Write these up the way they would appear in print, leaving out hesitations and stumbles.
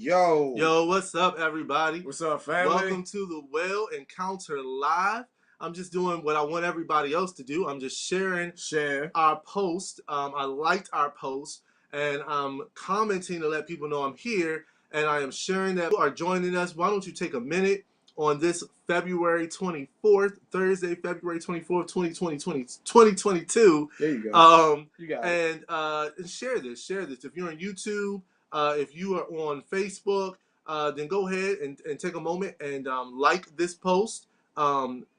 Yo, what's up, everybody? What's up, family? Welcome to the Well Encounter Live. I'm just doing what I want everybody else to do. I'm just sharing our post. I liked our post, and I'm commenting to let people know I'm here, and I am sharing that you are joining us. Why don't you take a minute on this February 24th, Thursday, February 24th, 2022. There you go. You got it. And share this. If you're on YouTube, if you are on Facebook, then go ahead and take a moment and like this post,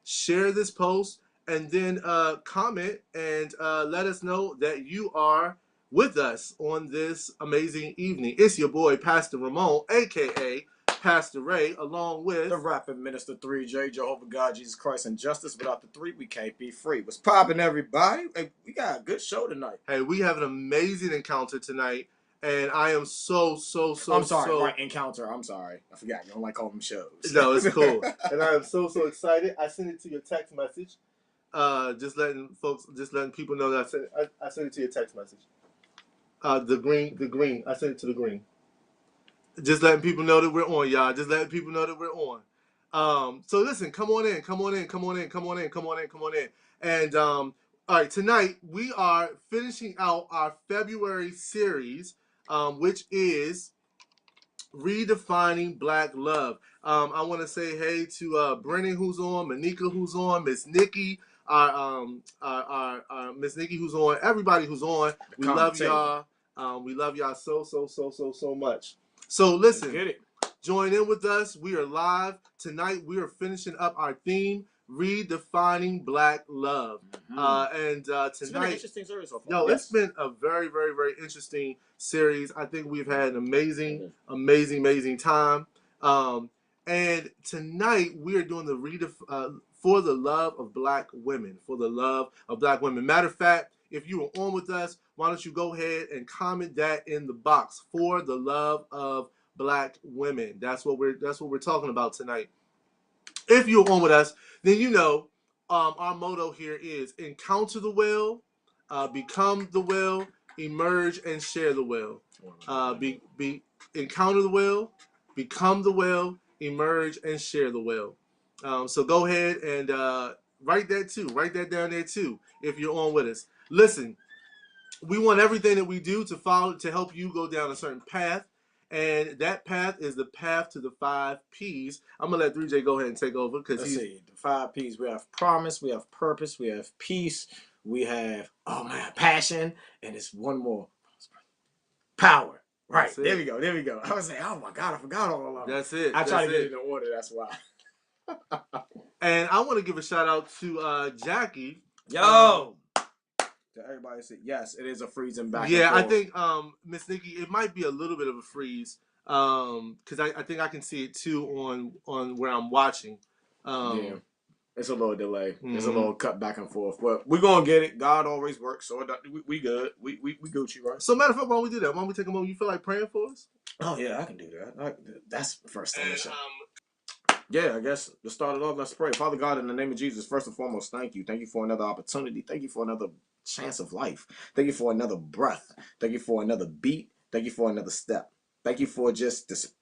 share this post, and then comment and let us know that you are with us on this amazing evening. It's your boy, Pastor Ramon, a.k.a. Pastor Ray, along with the Rapid Minister 3J, Jehovah God, Jesus Christ, and Justice. Without the three, we can't be free. What's popping, everybody? Hey, we got a good show tonight. Hey, we have an amazing encounter tonight. And I am so. I'm sorry, right? Encounter. I'm sorry. I forgot. You don't like calling them shows. No, it's cool. And I am so excited. I sent it to your text message. Just letting people know that I sent it to your text message. The green. I sent it to the green. Just letting people know that we're on, y'all. Just letting people know that we're on. So listen, come on in. And all right, tonight we are finishing out our February series. Which is Redefining Black Love. I want to say hey to Brennen who's on, Manika who's on, Miss Nikki, our Miss Nikki who's on, everybody who's on. We love y'all. We love y'all so much. So listen, join in with us. We are live tonight. We are finishing up our theme, Redefining Black Love. And tonight, it's been an interesting series so far. Yo, It's been a very interesting series. I think we've had an amazing time. And tonight we are doing the for the love of black women. For the love of black women. Matter of fact, if you are on with us, why don't you go ahead and comment that in the box, for the love of black women. That's what we're talking about tonight. If you're on with us, then you know our motto here is encounter the well, become the well, emerge and share the well. Encounter the well, become the well, emerge and share the well. So go ahead and write that down there too if you're on with us. Listen, we want everything that we do to help you go down a certain path. And that path is the path to the 5 P's. I'm going to let 3J go ahead and take over. Let's see. The 5 P's. We have promise, we have purpose, we have peace, we have, passion, and it's one more. Power. Right. There we go. I was like, oh my God, I forgot all of them. That's it. I try to get it in order, that's why. And I want to give a shout out to Jackie. Yo! To everybody say, yes, it is a freezing back. Yeah, I think Miss Nikki, it might be a little bit of a freeze. Because I think I can see it too on where I'm watching. Yeah. It's a little delay. It's a little cut back and forth. But we're going to get it. God always works. So we good. We Gucci, right? So matter of fact, why don't we do that? Why don't we take a moment? You feel like praying for us? Oh, yeah, I can do that. That's the first thing. Yeah, I guess to start it off, let's pray. Father God, in the name of Jesus, first and foremost, thank you. Thank you for another opportunity. Thank you for another chance of life. Thank you for another breath. Thank you for another beat. Thank you for another step. Thank you for just this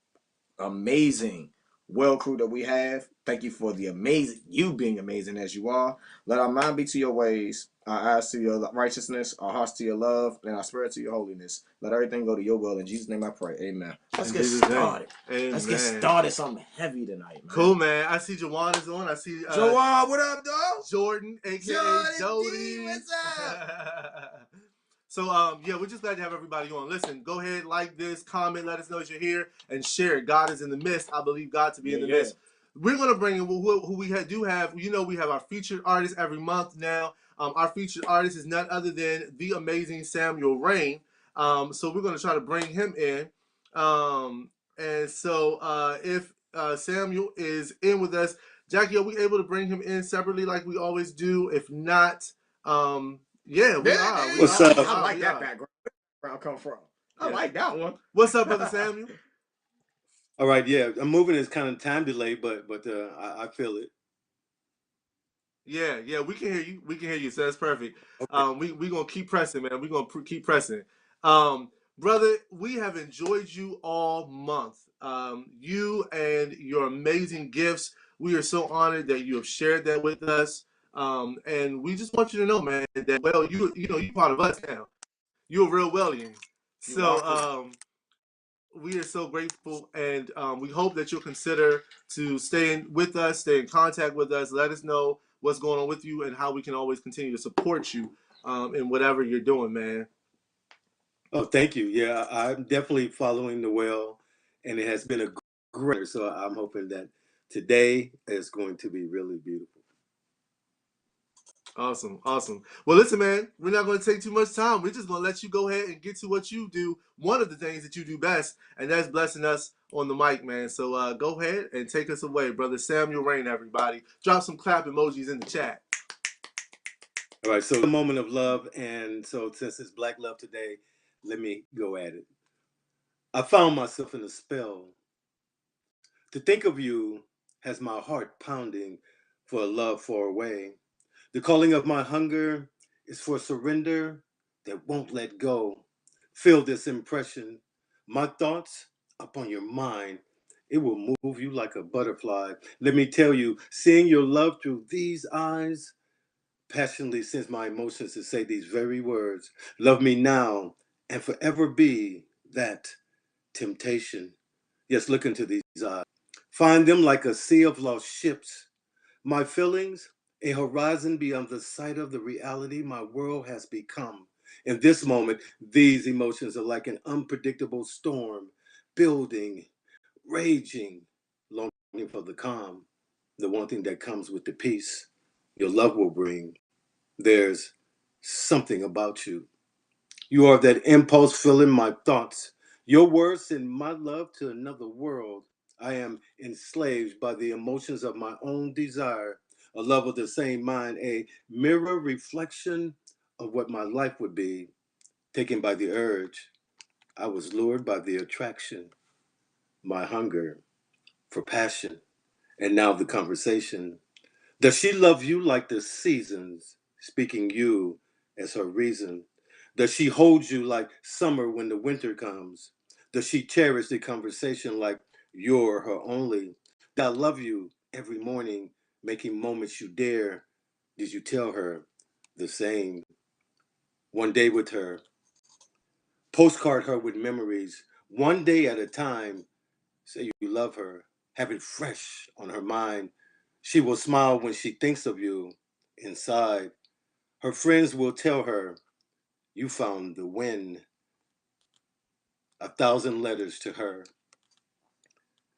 amazing well crew that we have. Thank you for you being amazing as you are. Let our mind be to your ways, our eyes to your righteousness, our hearts to your love, and our spirit to your holiness. Let everything go to your will. In Jesus' name I pray. Amen. Let's get started. Let's get started something heavy tonight, man. Cool, man. I see Jawan is on. I see Jawan, what up, dog? Jordan, a.k.a. Jody. What's up? So, yeah, we're just glad to have everybody on. Listen, go ahead, like this, comment, let us know that you're here, and share it. God is in the midst. I believe God to be in the midst. We're going to bring in who we do have. You know, we have our featured artist every month now. Our featured artist is none other than the amazing Samuel Rain. So we're going to try to bring him in. And so if Samuel is in with us, Jackie, are we able to bring him in separately like we always do? If not, yeah, we are. What's up? I like that background. Where I come from. I like that one. What's up, Brother Samuel? All right, yeah, I'm moving. It's kind of time delay, but I feel it. Yeah, we can hear you. So that's perfect. Okay. We gonna keep pressing, man. We gonna keep pressing. Brother, we have enjoyed you all month. You and your amazing gifts. We are so honored that you have shared that with us. And we just want you to know, man, that you're part of us now. You're a real Wellian. So we are so grateful, and we hope that you'll consider to stay with us, stay in contact with us. Let us know what's going on with you and how we can always continue to support you in whatever you're doing, man. Oh, thank you. Yeah, I'm definitely following the well, and it has been a great. So I'm hoping that today is going to be really beautiful. Awesome. Well, listen, man, we're not going to take too much time. We're just going to let you go ahead and get to what you do. One of the things that you do best, and that's blessing us on the mic, man. So go ahead and take us away, brother Samuel Rain, everybody. Drop some clap emojis in the chat. All right, so a moment of love, and so since it's Black Love today, let me go at it. I found myself in a spell. To think of you has my heart pounding for a love far away. The calling of my hunger is for surrender that won't let go. Feel this impression. My thoughts upon your mind, it will move you like a butterfly. Let me tell you, seeing your love through these eyes passionately sends my emotions to say these very words. Love me now and forever be that temptation. Yes, look into these eyes. Find them like a sea of lost ships. My feelings, a horizon beyond the sight of the reality my world has become. In this moment, these emotions are like an unpredictable storm, building, raging, longing for the calm, the one thing that comes with the peace your love will bring. There's something about you. You are that impulse filling my thoughts. Your words send my love to another world. I am enslaved by the emotions of my own desire, a love of the same mind, a mirror reflection of what my life would be. Taken by the urge, I was lured by the attraction, my hunger for passion, and now the conversation. Does she love you like the seasons, speaking you as her reason? Does she hold you like summer when the winter comes? Does she cherish the conversation like you're her only? That I love you every morning, making moments you dare. Did you tell her the same? One day with her, postcard her with memories, one day at a time. Say you love her, have it fresh on her mind. She will smile when she thinks of you inside. Her friends will tell her, you found the win. 1,000 letters to her.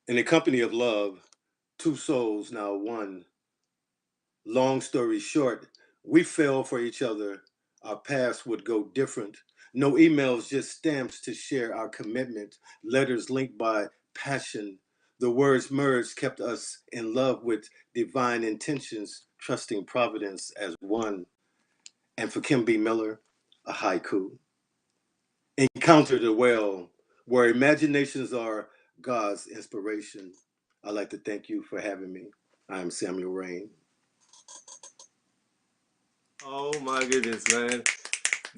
In the company of love, two souls now one. Long story short, we fell for each other. Our paths would go different. No emails, just stamps to share our commitment. Letters linked by passion. The words merged kept us in love with divine intentions, trusting providence as one. And for Kim B. Miller, a haiku. Encounter the well, where imaginations are God's inspiration. I'd like to thank you for having me. I am Samuel Rain. Oh my goodness, man.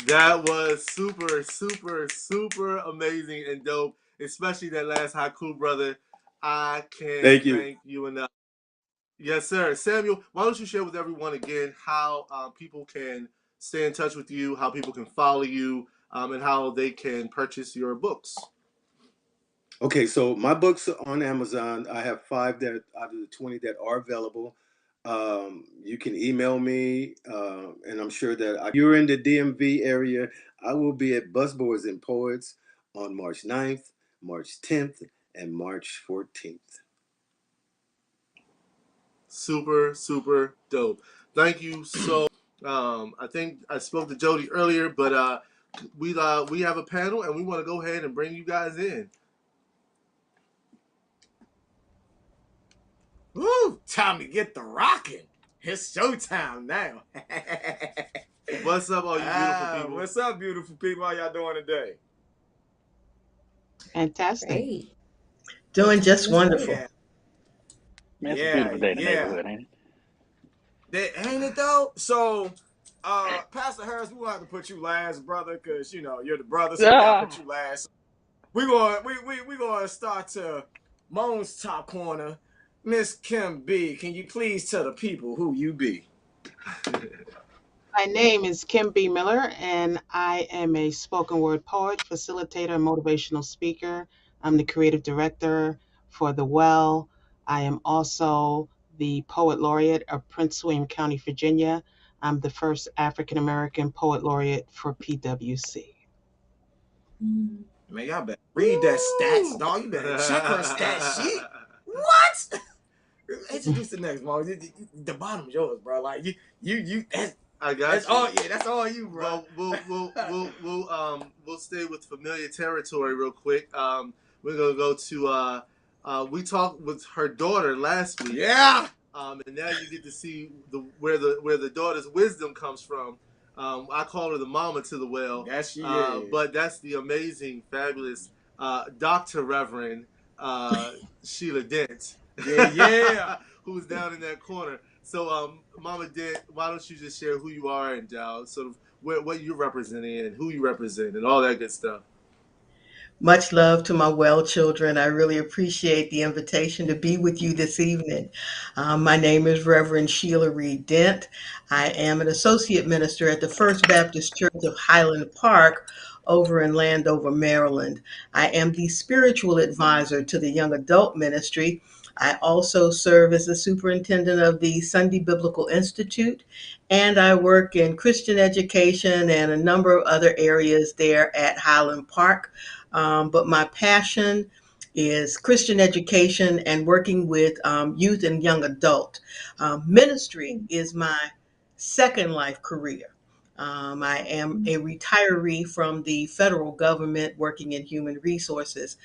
That was super amazing and dope, especially that last haiku, brother. I can't Thank you. thank you enough. Yes, sir. Samuel, why don't you share with everyone again how people can stay in touch with you, how people can follow you, and how they can purchase your books? Okay, so my books are on Amazon. I have 5 that out of the 20 that are available. You can email me, and I'm sure that if you're in the DMV area, I will be at Buzzboards and Poets on March 9th, March 10th, and March 14th. Super dope. Thank you so. I think I spoke to Jody earlier, but we have a panel and we want to go ahead and bring you guys in. Woo! Time to get the rocking. It's showtime now. What's up, all you beautiful people? What's up, beautiful people? How y'all doing today? Fantastic. Great. Doing just wonderful. Yeah, Man, it's a beautiful day in the neighborhood, ain't it? Ain't it though? So, Pastor Harris, we will have to put you last, brother, because you know you're the brother, so we gotta put you last. We gonna start to Moan's top corner. Miss Kim B, can you please tell the people who you be? My name is Kim B. Miller, and I am a spoken word poet, facilitator, and motivational speaker. I'm the creative director for The Well. I am also the poet laureate of Prince William County, Virginia. I'm the first African American poet laureate for PWC. Man, y'all better read that stats, dog. You better check her stat sheet. What? Introduce the next, Mo. The bottom's yours, bro. Like you. I got That's you. all. Yeah, that's all you, bro. We'll stay with familiar territory real quick. We're gonna go to we talked with her daughter last week. Yeah. And now you get to see where the daughter's wisdom comes from. I call her the mama to the well. Yes, she is. But that's the amazing, fabulous Dr. Reverend Sheila Dent. Yeah. Who's down in that corner. So, Mama Dent, why don't you just share who you are and sort of what you're representing and who you represent and all that good stuff. Much love to my well children. I really appreciate the invitation to be with you this evening. My name is Reverend Sheila Reed Dent. I am an associate minister at the First Baptist Church of Highland Park over in Landover, Maryland. I am the spiritual advisor to the young adult ministry. I also serve as the superintendent of the Sunday Biblical Institute, and I work in Christian education and a number of other areas there at Highland Park. But my passion is Christian education and working with youth and young adult. Ministry is my second life career. I am a retiree from the federal government working in human resources.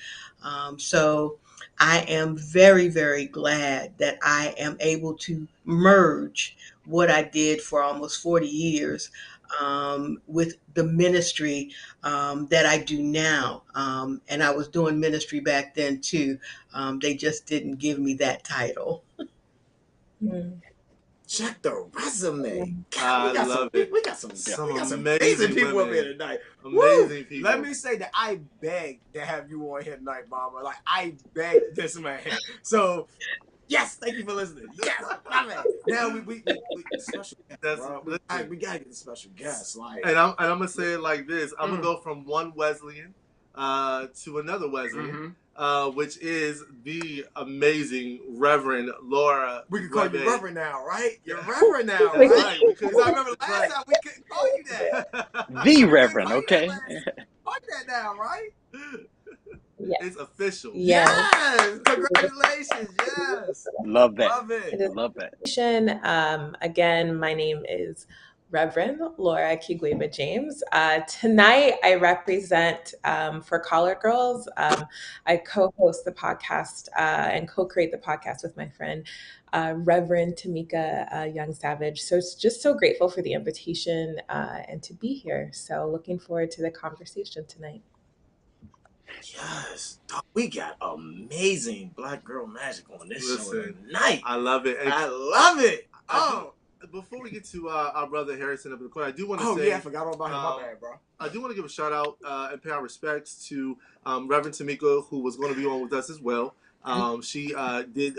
So I am very, very glad that I am able to merge what I did for almost 40 years with the ministry that I do now. And I was doing ministry back then too. They just didn't give me that title. Check the resume. I love it. We got some amazing people women. up here tonight. Amazing people. Let me say that I beg to have you on here tonight, Mama. Like I beg this man. So yes, thank you for listening. Yes, my man. Now we special guest, bro. We gotta get a special guest. Like, and I'm gonna say it like this. I'm gonna go from one Wesleyan to another Wesleyan, which is the amazing Reverend Laura. We can call you Reverend now, right? You're Reverend now, right? Because I remember last time we couldn't call you that. The Reverend, okay? Call you that now, right? Yes. It's official. Yes. Congratulations. Yes. Love that. Love it. Love that. Again, my name is Reverend Laura Kigweba James. Tonight, I represent for Collard Girls. I co-host the podcast and co-create the podcast with my friend, Reverend Tamika Young Savage. So it's just so grateful for the invitation and to be here. So looking forward to the conversation tonight. Yes, we got amazing Black girl magic on this show tonight. I love it. I love it. Before we get to our brother Harrison up in the corner, I do want to say. Oh yeah, I forgot all about him. My bad, bro. I do want to give a shout out and pay our respects to Reverend Tamika, who was going to be on with us as well. She did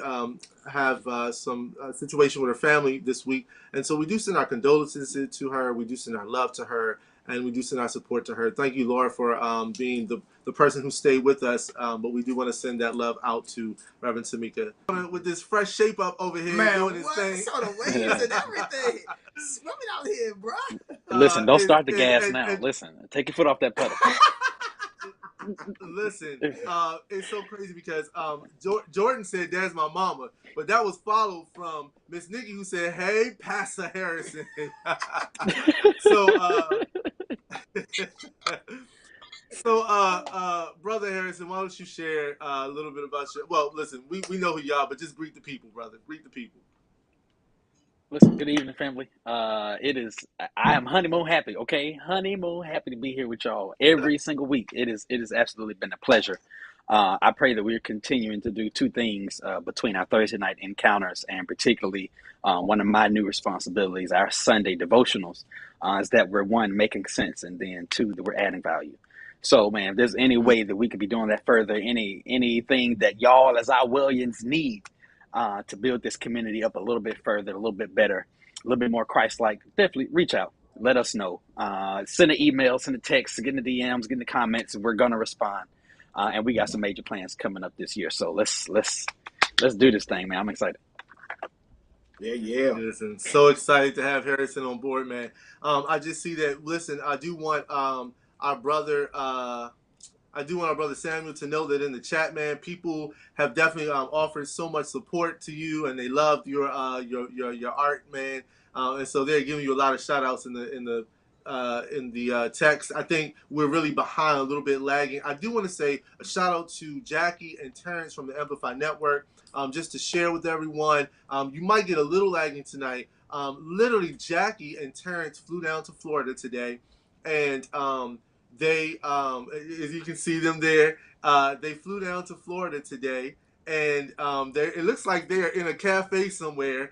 have some situation with her family this week, and so we do send our condolences to her. We do send our love to her. And we do send our support to her. Thank you, Laura, for being the person who stayed with us. But we do want to send that love out to Reverend Tamika. With this fresh shape up over here, doing his thing. Saw the waves and everything. Swimming out here, bro. Listen, don't start the gas now. Listen, take your foot off that pedal. Listen, it's so crazy because Jordan said, "There's my mama," but that was followed from Miss Nikki, who said, "Hey, Pastor Harrison." So, Brother Harrison, why don't you share a little bit about your? Well, listen, we know who you are, but just greet the people, brother. Greet the people. Listen, good evening, family. I am honeymoon happy, okay? Honeymoon happy to be here with y'all every single week. It has absolutely been a pleasure. I pray that we're continuing to do two things between our Thursday night encounters and particularly one of my new responsibilities, our Sunday devotionals, is that we're one, making sense, and then two, that we're adding value. So, man, if there's any way that we could be doing that further, anything that y'all as our Williams need to build this community up a little bit further, a little bit better, a little bit more Christ-like, definitely reach out. Let us know. Send an email, send a text, get in the DMs, get in the comments, and we're gonna respond. And we got some major plans coming up this year. So let's do this thing, man. I'm excited. Yeah. Listen, so excited to have Harrison on board, man. I just see that. Listen, I do want our brother. I do want our brother Samuel to know that in the chat, man, people have definitely offered so much support to you, and they loved your art, man. And so they're giving you a lot of shout outs in the text. I think we're really behind, a little bit lagging. I do want to say a shout out to Jackie and Terrence from the Amplify Network, just to share with everyone. You might get a little lagging tonight. Literally, Jackie and Terrence flew down to Florida today, and they, as you can see them there, they flew down to Florida today, and it looks like they are in a cafe somewhere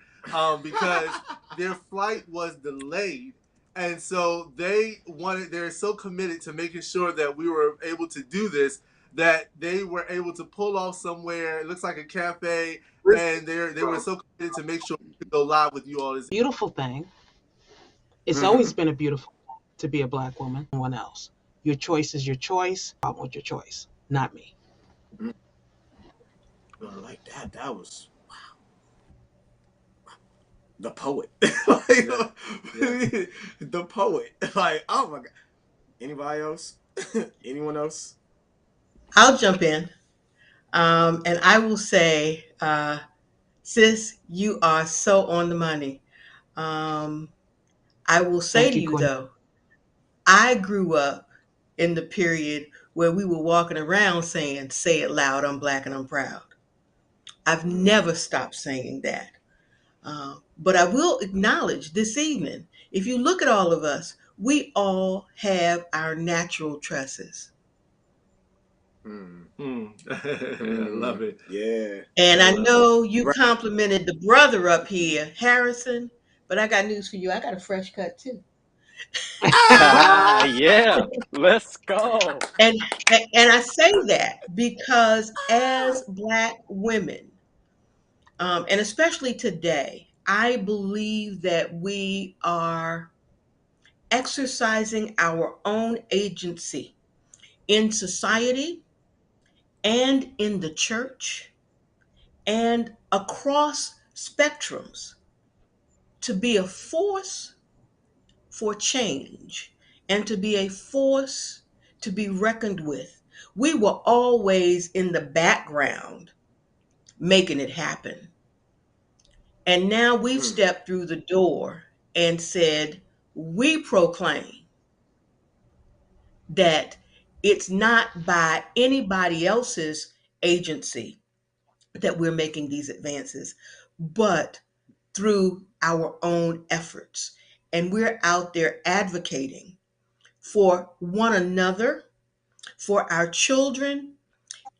because their flight was delayed. And so they're so committed to making sure that we were able to do this that they were able to pull off somewhere. It looks like a cafe, and they were so committed to make sure we could go live with you all. Beautiful thing. It's Mm-hmm. always been a beautiful thing to be a Black woman. No one else. Your choice is your choice. I want your choice, not me. Like that. That was the poet. Like, Yeah. the poet. Like, oh my God. Anybody else? Anyone else? I'll jump in. And I will say, sis, you are so on the money. I will say Thank to you, you, Queen. though, I grew up in the period where we were walking around saying, say it loud, I'm Black and I'm proud. I've never stopped saying that. But I will acknowledge this evening, if you look at all of us, we all have our natural tresses. I love it. Yeah. And I know you complimented the brother up here, Harrison, but I got news for you. I got a fresh cut too. Yeah, let's go. And and I say that because as Black women, and especially today, I believe that we are exercising our own agency in society and in the church and across spectrums to be a force for change and to be a force to be reckoned with. We were always in the background making it happen. And now we've stepped through the door and said, we proclaim that it's not by anybody else's agency that we're making these advances, but through our own efforts. And we're out there advocating for one another, for our children,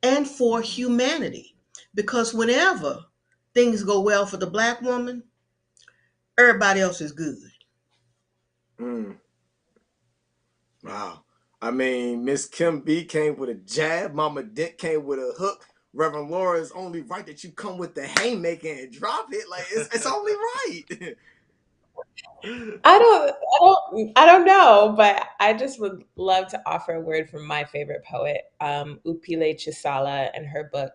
and for humanity. Because whenever things go well for the Black woman, everybody else is good. Wow. I mean, Miss Kim B came with a jab. Mama Dent came with a hook. Reverend Laura, is only right that you come with the haymaker and drop it. Like, it's only right. I don't know, but I just would love to offer a word from my favorite poet, Upile Chisala, and her book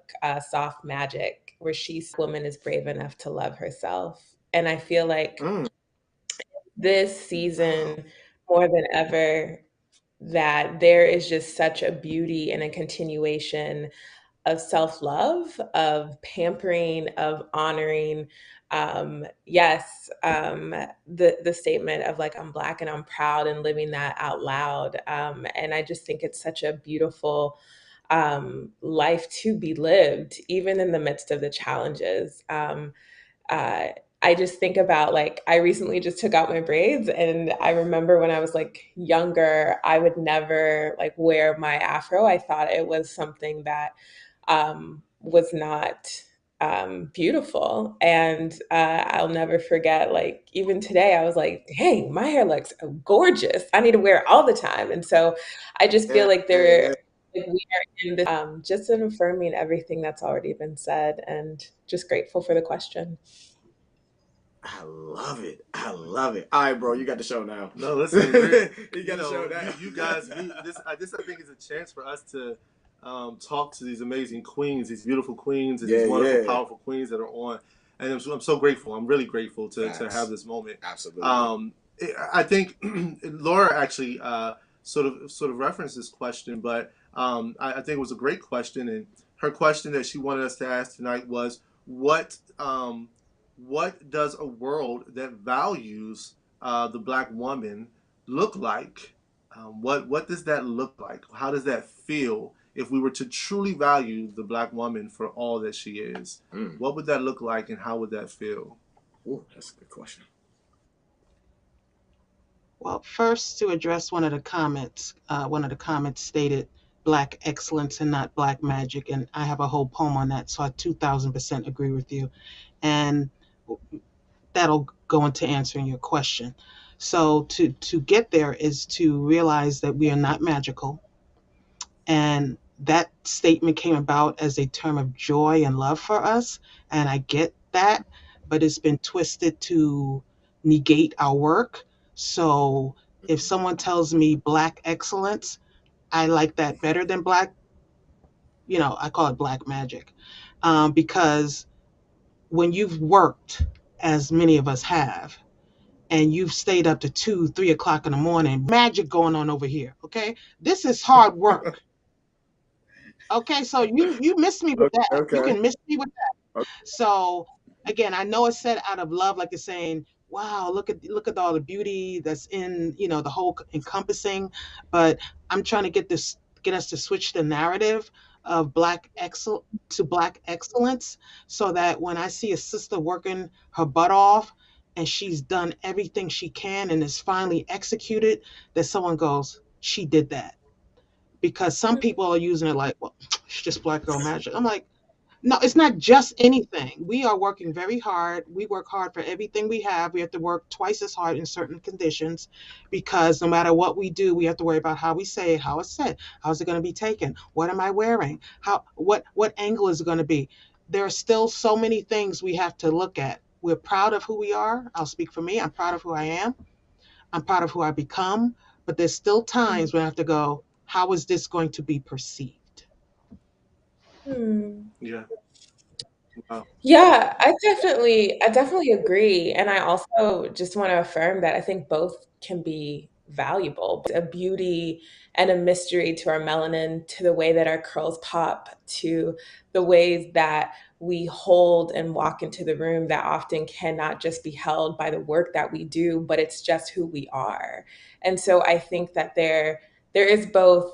Soft Magic, where woman is brave enough to love herself. And I feel like this season, more than ever, that there is just such a beauty and a continuation of self-love, of pampering, of honoring. The statement of like, I'm Black and I'm proud, and living that out loud. And I just think it's such a beautiful life to be lived, even in the midst of the challenges. I just think about, like, I recently just took out my braids, and I remember when I was like younger, I would never like wear my afro. I thought it was something that was not beautiful. And I'll never forget, like, even today, I was like, dang, my hair looks gorgeous. I need to wear it all the time. And so I just feel Yeah, like yeah, there, yeah. like, we are in this, just in affirming everything that's already been said, and just grateful for the question. I love it. I love it. All right, bro, you got the show now. No, listen, you got the show now. you guys, this I think is a chance for us to talk to these amazing queens, these beautiful queens, and these wonderful, powerful queens that are on. And I'm so grateful. I'm really grateful to have this moment. Absolutely. I think Laura actually sort of referenced this question, but I think it was a great question. And her question that she wanted us to ask tonight was, what does a world that values the Black woman look like? What does that look like? How does that feel if we were to truly value the Black woman for all that she is? What would that look like, and how would that feel? Ooh, that's a good question. Well, first, to address one of the comments stated Black excellence and not Black magic. And I have a whole poem on that. So I 2000% agree with you. And that'll go into answering your question. So to get there is to realize that we are not magical. And that statement came about as a term of joy and love for us. And I get that, but it's been twisted to negate our work. So if someone tells me Black excellence, I like that better than Black, I call it Black magic. Because when you've worked, as many of us have, and you've stayed up to 2, 3 o'clock in the morning, magic going on over here. Okay. This is hard work. Okay. So you missed me with that. You Okay. can miss me with that. Okay. So again, I know it's said out of love, like it's saying, wow, look at all the beauty that's in, the whole encompassing. But I'm trying to get us to switch the narrative of Black excellence, so that when I see a sister working her butt off and she's done everything she can and is finally executed, that someone goes, she did that. Because some people are using it like, well, it's just Black girl magic. I'm like, no, it's not just anything. We are working very hard. We work hard for everything we have. We have to work twice as hard in certain conditions, because no matter what we do, we have to worry about how we say it, how it's said, how's it going to be taken, what am I wearing, what angle is it going to be. There are still so many things we have to look at. We're proud of who we are. I'll speak for me. I'm proud of who I am. I'm proud of who I become. But there's still times when I have to go, how is this going to be perceived? Yeah. Wow. Yeah, I definitely agree. And I also just want to affirm that I think both can be valuable. A beauty and a mystery to our melanin, to the way that our curls pop, to the ways that we hold and walk into the room, that often cannot just be held by the work that we do, but it's just who we are. And so I think that there is both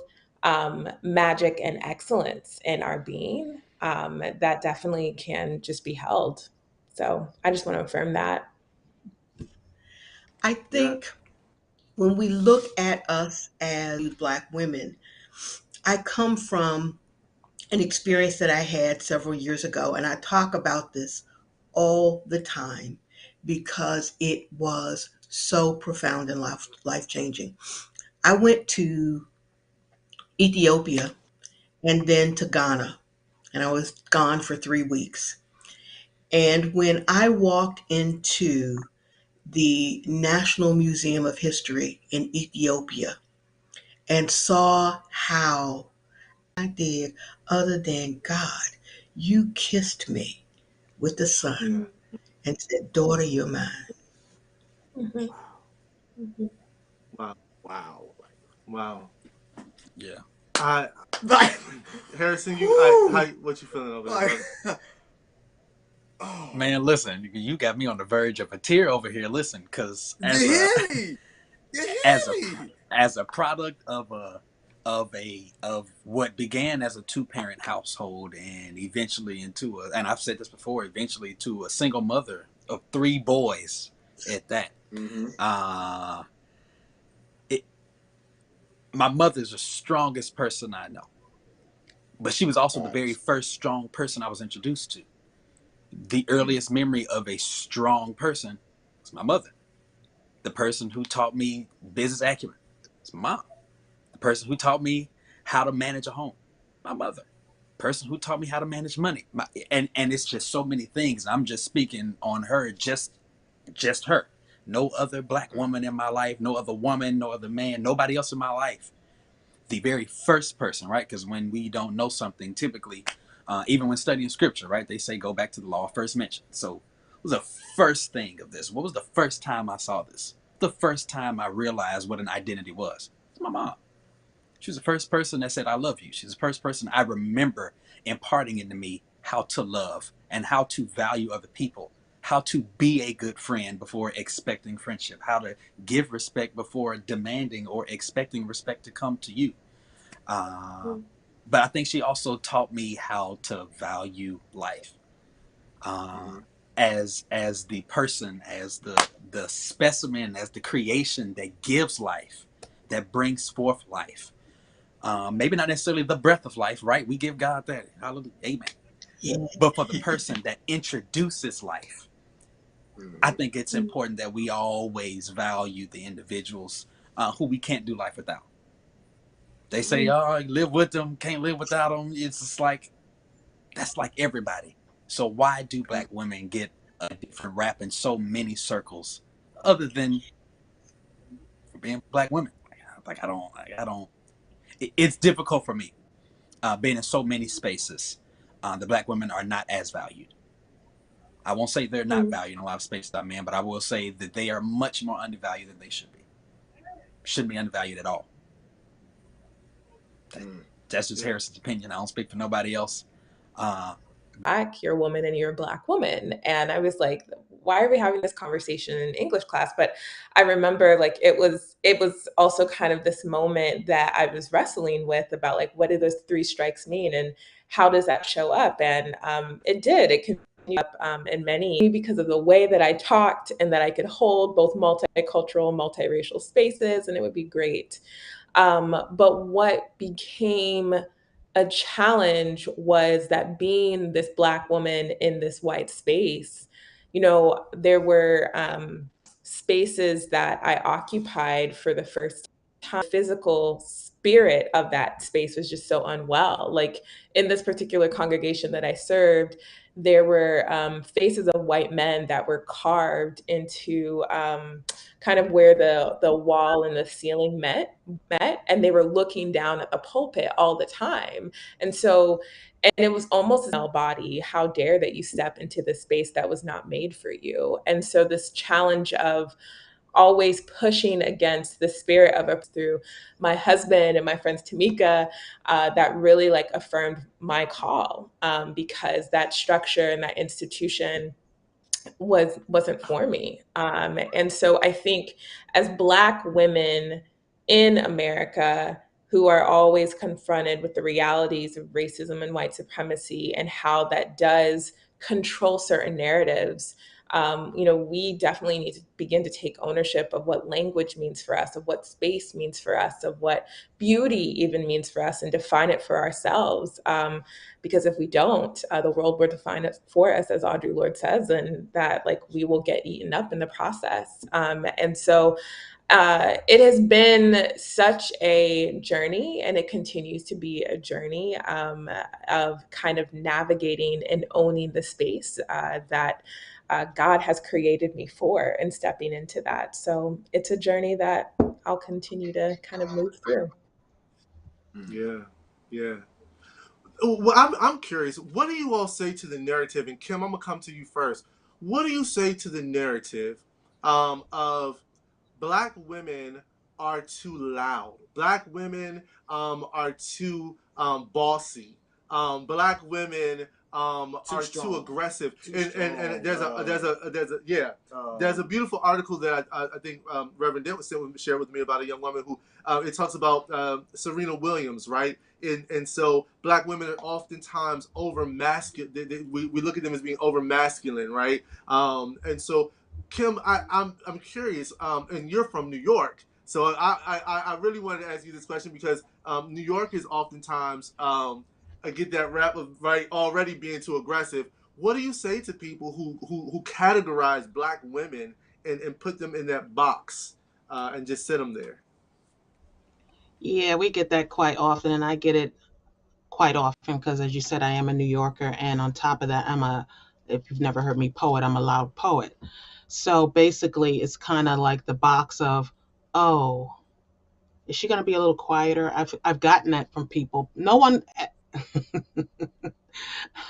magic and excellence in our being, that definitely can just be held. So I just want to affirm that. I Yeah. think when we look at us as Black women, I come from an experience that I had several years ago, and I talk about this all the time because it was so profound and life changing. I went to Ethiopia and then to Ghana, and I was gone for 3 weeks. And when I walked into the National Museum of History in Ethiopia and saw how I did, other than God, you kissed me with the sun Mm-hmm. and said, daughter, you're mine. Mm-hmm. Mm-hmm. Wow. Wow. Wow. Yeah. I Like, Harrison, woo! what you feeling over there, Like, brother? oh, Man, listen, you got me on the verge of a tear over here. Listen, because you hear me? You as a hear me? as a product of what began as a two-parent household, and eventually into a, and I've said this before, eventually to a single mother of 3 boys at that. Mm-hmm. My mother's the strongest person I know, but she was also the very first strong person I was introduced to. The earliest memory of a strong person was my mother. The person who taught me business acumen is my mom. The person who taught me how to manage a home, my mother. The person who taught me how to manage money, and it's just so many things. I'm just speaking on her, just her. No other black woman in my life, no other woman, no other man, nobody else in my life. The very first person, right? Because when we don't know something, typically, even when studying scripture, right, they say go back to the law of first mention. So, what was the first thing of this? What was the first time I saw this? The first time I realized what an identity was? It's my mom. She was the first person that said, I love you. She's the first person I remember imparting into me how to love and how to value other people, how to be a good friend before expecting friendship, how to give respect before demanding or expecting respect to come to you. But I think she also taught me how to value life, as the person, as the specimen, as the creation that gives life, that brings forth life. Maybe not necessarily the breath of life, right? We give God that, hallelujah, amen. Yeah. But for the person that introduces life, I think it's important that we always value the individuals who we can't do life without. They say, oh, live with them, can't live without them. It's just like, that's like everybody. So why do black women get a different rap in so many circles other than for being black women? Like, I don't, it's difficult for me being in so many spaces. The black women are not as valued. I won't say they're not valued in a lot of spaces I'm in, but I will say that they are much more undervalued than they should be. Shouldn't be undervalued at all. That's just Harrison's opinion. I don't speak for nobody else. Black, you're a woman and you're a Black woman. And I was like, why are we having this conversation in English class? But I remember like it was also kind of this moment that I was wrestling with about like what do those 3 strikes mean and how does that show up? And it did. It continued up in many because of the way that I talked and that I could hold both multicultural, multiracial spaces, and it would be great. But what became a challenge was that being this Black woman in this white space, there were spaces that I occupied for the first time. Physical spirit of that space was just so unwell. Like in this particular congregation that I served, there were faces of white men that were carved into kind of where the wall and the ceiling met, and they were looking down at the pulpit all the time. And so, and it was almost a body, how dare that you step into the space that was not made for you. And so this challenge of always pushing against the spirit of it through my husband and my friends Tamika, that really like affirmed my call, because that structure and that institution wasn't for me. And so I think as Black women in America who are always confronted with the realities of racism and white supremacy and how that does control certain narratives, we definitely need to begin to take ownership of what language means for us, of what space means for us, of what beauty even means for us, and define it for ourselves. Because if we don't, the world will define it for us, as Audre Lorde says, and that like we will get eaten up in the process. And so it has been such a journey, and it continues to be a journey of kind of navigating and owning the space that God has created me for, and stepping into that. So it's a journey that I'll continue to kind of move through. Yeah, yeah. Well, I'm curious. What do you all say to the narrative? And Kim, I'm gonna come to you first. What do you say to the narrative of Black women are too loud? Black women are too bossy. Black women are too aggressive. And there's strong. a beautiful article that I think Reverend Dent shared with me about a young woman who it talks about Serena Williams, right? And so black women are oftentimes over masculine. We look at them as being over masculine, right? And so Kim, I'm curious, and you're from New York, so I really wanted to ask you this question because New York is oftentimes I get that rap of right already being too aggressive. What do you say to people who categorize black women and put them in that box and just sit them there? Yeah, we get that quite often, and I get it quite often because, as you said, I am a New Yorker, and on top of that, if you've never heard me poet, I'm a loud poet. So basically, it's kind of like the box of, oh, is she going to be a little quieter? I've gotten that from people. No one.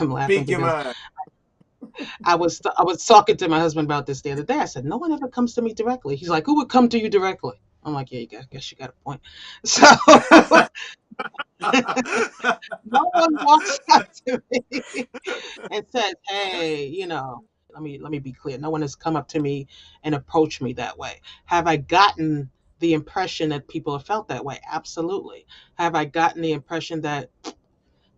I'm laughing Speak your because mind. I was talking to my husband about this the other day. I said, no one ever comes to me directly. He's like, who would come to you directly? I'm like, yeah, I guess you got a point. So no one walks up to me and says, hey, let me be clear. No one has come up to me and approached me that way. Have I gotten the impression that people have felt that way? Absolutely. Have I gotten the impression that,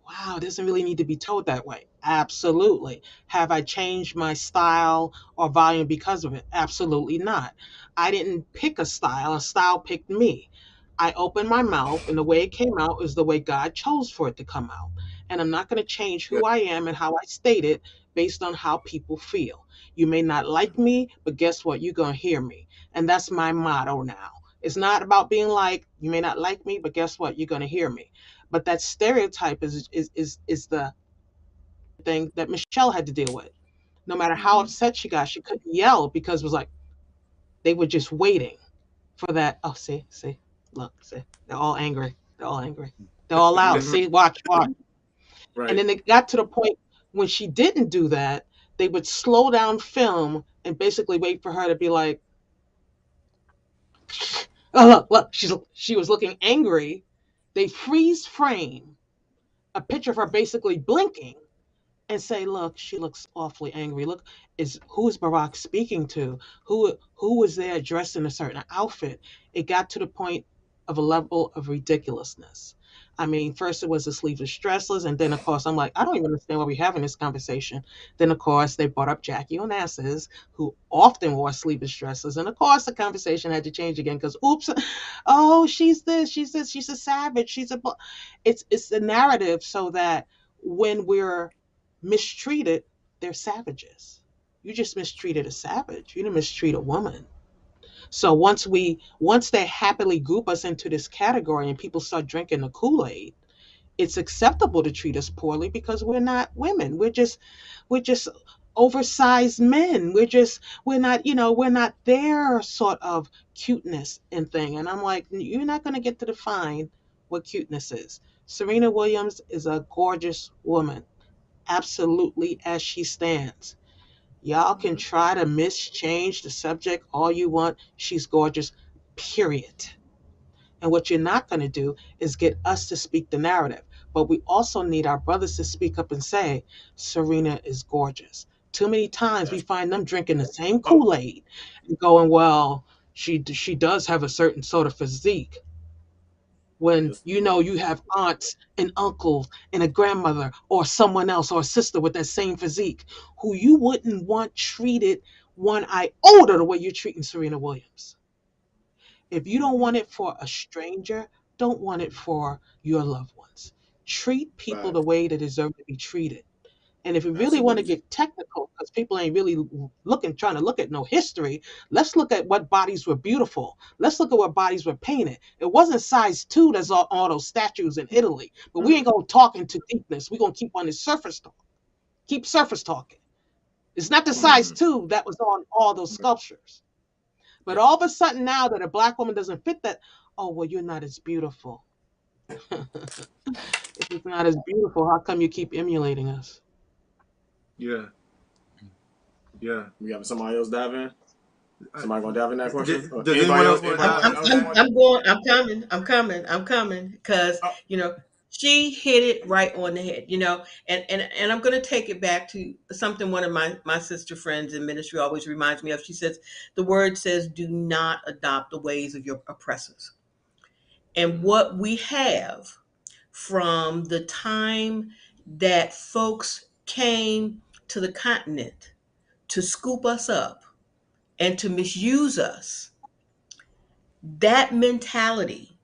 wow, it doesn't really need to be told that way? Absolutely. Have I changed my style or volume because of it? Absolutely not. I didn't pick a style picked me. I opened my mouth, and the way it came out is the way God chose for it to come out. And I'm not going to change Yeah. who I am and how I state it based on how people feel. You may not like me, but guess what? You're going to hear me. And that's my motto now. It's not about being like, you may not like me, but guess what? You're going to hear me. But that stereotype is the thing that Michelle had to deal with. No matter how Mm-hmm. upset she got, she couldn't yell because it was like they were just waiting for that. Oh, see, look, see, they're all angry. They're all angry. They're all loud. Mm-hmm. See, watch. And Right. then it got to the point when she didn't do that, they would slow down film and basically wait for her to be like, oh, look, she was looking angry. They freeze frame a picture of her basically blinking and say, "Look, she looks awfully angry. Look, who is Barack speaking to? Who was there dressed in a certain outfit?" It got to the point of a level of ridiculousness. I mean, first it was the sleeveless dresses, and then of course I'm like, I don't even understand why we're having this conversation. Then of course they brought up Jackie Onassis, who often wore sleeveless dresses, and of course the conversation had to change again because, oops, oh, she's this, she's this, she's a savage, it's the narrative so that when we're mistreated, they're savages. You just mistreated a savage. You didn't mistreat a woman. So once they happily group us into this category and people start drinking the Kool-Aid, it's acceptable to treat us poorly because we're not women. We're just oversized men. We're not their sort of cuteness and thing. And I'm like, you're not gonna get to define what cuteness is. Serena Williams is a gorgeous woman, absolutely as she stands. Y'all can Mm-hmm. try to mischange the subject all you want. She's gorgeous, period. And what you're not going to do is get us to speak the narrative. But we also need our brothers to speak up and say, Serena is gorgeous. Too many times we That's find them drinking the same oh, Kool Aid and going, well, she does have a certain sort of physique, when just you have aunts and uncles and a grandmother or someone else or a sister with that same physique who you wouldn't want treated one iota the way you're treating Serena Williams. If you don't mm-hmm. want it for a stranger, don't want it for your loved ones. Treat people the Facts. way they deserve to be treated. And if you really want to Absolutely. get technical, because people ain't really trying to look at no history, let's look at what bodies were beautiful. Let's look at what bodies were painted. It wasn't size two that's all those statues in Italy. But we Mm-hmm. ain't gonna talk into deepness. We're gonna keep on the surface talk. Keep surface talking. It's not the size Mm-hmm. two that was on all those sculptures. But Yeah. all of a sudden now that a black woman doesn't fit that, oh well, you're not as beautiful. If it's not as beautiful, how come you keep emulating us? Yeah. Yeah. We having somebody else dive in? I, Somebody gonna dive in that question? Or does anybody anyone else? else want to Anybody I'm, dive else in I'm, on else that? I'm, want? I'm going. I'm coming. I'm coming. I'm coming because Oh, you know She hit it right on the head, and I'm going to take it back to something one of my sister friends in ministry always reminds me of. She says, the word says, do not adopt the ways of your oppressors. And what we have from the time that folks came to the continent to scoop us up and to misuse us, that mentality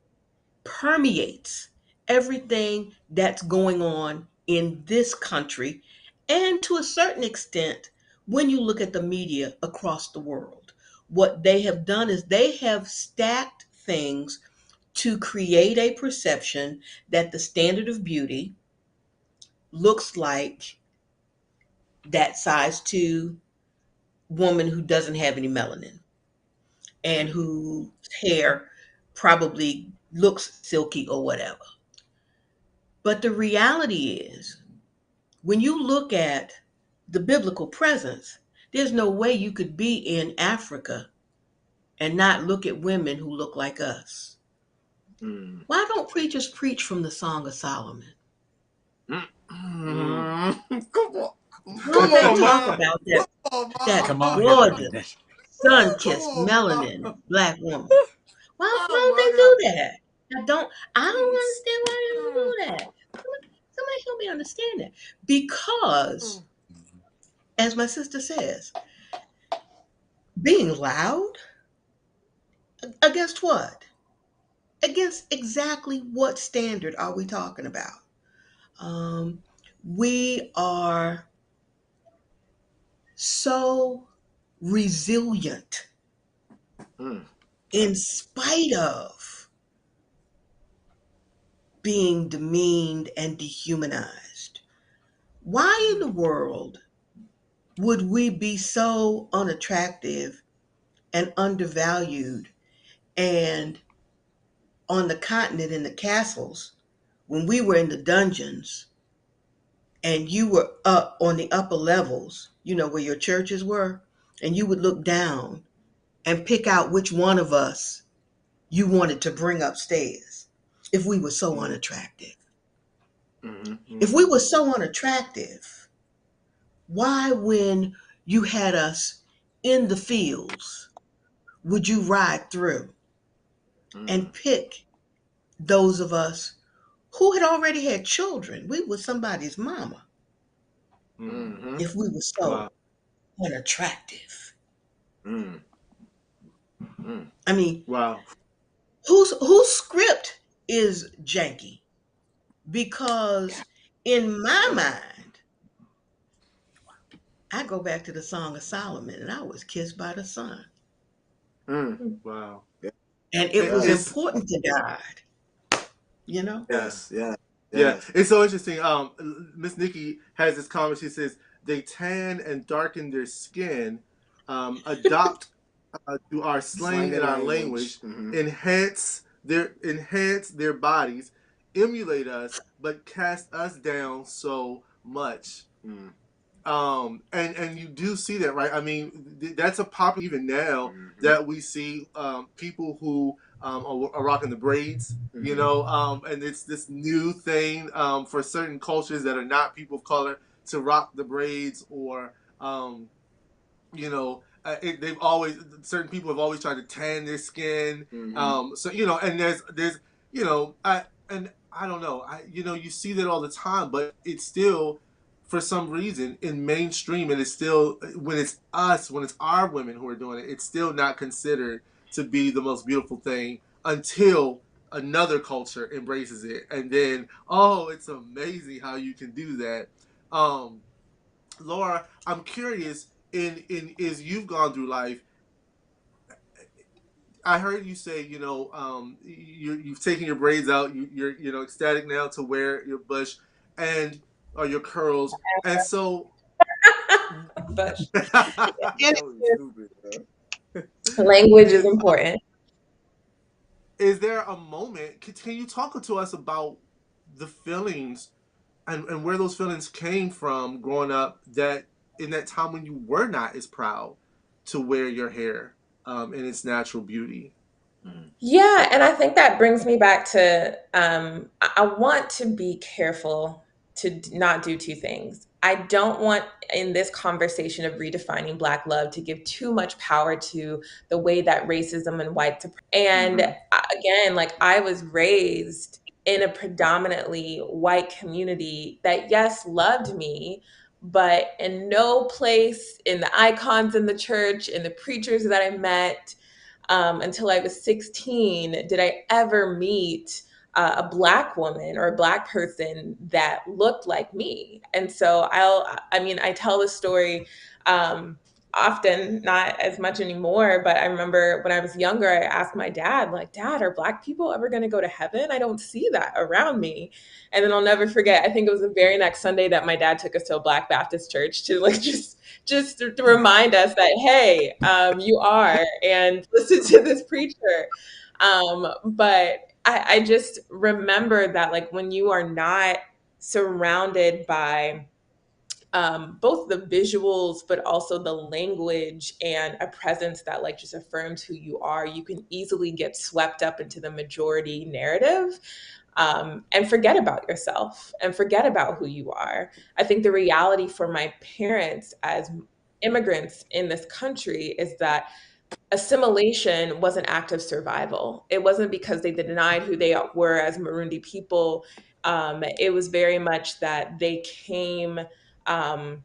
permeates everything that's going on in this country. And to a certain extent, when you look at the media across the world, what they have done is they have stacked things to create a perception that the standard of beauty looks like that size 2 woman who doesn't have any melanin and whose hair probably looks silky or whatever. But the reality is, when you look at the biblical presence, there's no way you could be in Africa and not look at women who look like us. Why don't preachers preach from the Song of Solomon? Come on. Why don't they talk about that Come on here, Reverend gorgeous, Dent. sun-kissed, melanin black woman? Why don't they do that? I don't understand why they don't do that. Somebody help me understand that. Because, as my sister says, being loud against what? Against exactly what standard are we talking about? We are so resilient in spite of being demeaned and dehumanized. Why in the world would we be so unattractive and undervalued and on the continent in the castles when we were in the dungeons and you were up on the upper levels, where your churches were, and you would look down and pick out which one of us you wanted to bring upstairs if we were so unattractive? If we were so unattractive, why, when you had us in the fields, would you ride through and pick those of us who had already had children? We were somebody's mama if we were so unattractive. I mean, Wow. whose script is janky? Because in my mind, I go back to the Song of Solomon, and I was kissed by the sun. Wow. And it was It's important to God, Yes, yeah. Yeah, it's so interesting. Miss Nikki has this comment. She says they tan and darken their skin, adopt to our slang and our language, enhance their bodies, emulate us, but cast us down so much. And you do see that, right? I mean, that's a popular even now that we see people who are rocking the braids, and it's this new thing for certain cultures that are not people of color to rock the braids, or they've always, certain people have always tried to tan their skin. So and there's I don't know, you see that all the time, but it's still, for some reason, in mainstream, and it's still, when it's our women who are doing it, it's still not considered to be the most beautiful thing until another culture embraces it, and then, oh, it's amazing how you can do that. Laura, I'm curious, in as you've gone through life, I heard you say, you've taken your braids out, you're ecstatic now to wear your bush and or your curls, and so But And So stupid, bro. language is important. is there a moment? Can you talk to us about the feelings and where those feelings came from growing up? That in that time when you were not as proud to wear your hair in its natural beauty. Yeah, and I think that brings me back to I want to be careful to not do two things. I don't want in this conversation of redefining Black love to give too much power to the way that racism and white supremacy. And again, like I was raised in a predominantly white community that, yes, loved me, but in no place in the icons in the church, in the preachers that I met, until I was 16, did I ever meet a Black woman or a Black person that looked like me. And so I mean, I tell this story um, often, not as much anymore, but I remember when I was younger, I asked my dad, like, Dad, are Black people ever going to go to heaven? I don't see that around me. And then I'll never forget, I think it was the very next Sunday that my dad took us to a Black Baptist church to like just to remind us that, hey, you are, and listen to this preacher. But I just remember that, like, when you are not surrounded by both the visuals but also the language and a presence that like just affirms who you are, you can easily get swept up into the majority narrative, and forget about yourself and forget about who you are. I think the reality for my parents as immigrants in this country is that assimilation was an act of survival. It wasn't because they denied who they were as Marundi people. It was very much that they came. Um,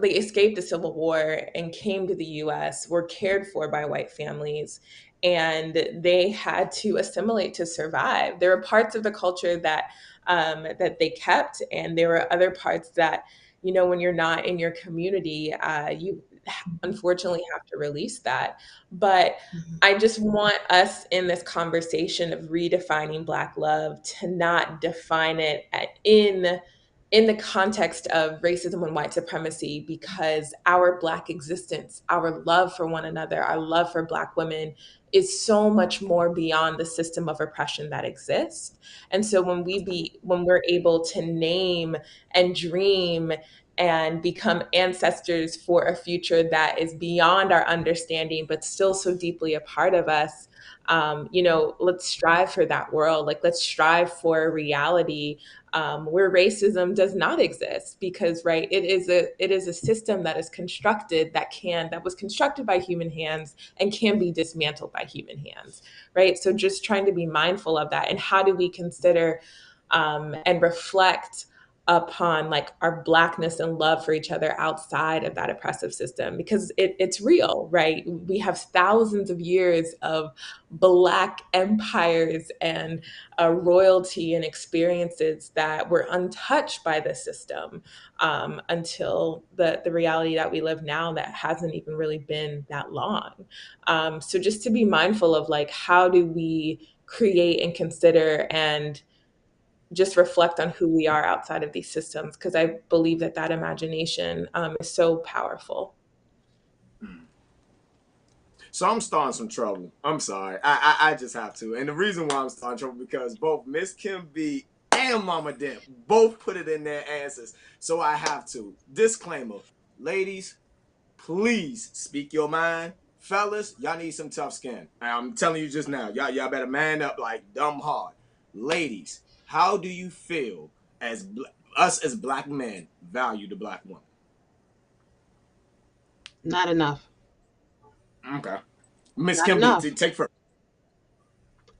they escaped the Civil War and came to the US, were cared for by white families, and they had to assimilate to survive. There were parts of the culture that they kept, and there were other parts that, you know, when you're not in your community, you unfortunately have to release that. But I just want us in this conversation of redefining Black love to not define it in the context of racism and white supremacy, because our Black existence, our love for one another, our love for Black women is so much more beyond the system of oppression that exists. And so when we're able to name and dream and become ancestors for a future that is beyond our understanding but still so deeply a part of us, you know, let's strive for that world. Like, let's strive for a reality where racism does not exist, because right, it is a system that is constructed that was constructed by human hands and can be dismantled by human hands, right? So just trying to be mindful of that, and how do we consider and reflect upon like our Blackness and love for each other outside of that oppressive system, because it's real, right? We have thousands of years of Black empires and royalty and experiences that were untouched by the system, until the reality that we live now that hasn't even really been that long. So just to be mindful of like, how do we create and consider and just reflect on who we are outside of these systems, because I believe that that imagination is so powerful. So I'm starting some trouble. I'm sorry. I just have to. And the reason why I'm starting trouble because both Miss Kim B and Mama Dent both put it in their answers. So I have to. Disclaimer. Ladies, please speak your mind. Fellas, y'all need some tough skin. I'm telling you just now. Y'all better man up like dumb hard. Ladies, how do you feel as us as Black men value the Black woman? Not enough. Okay. Miss Not Kim B, enough. take first.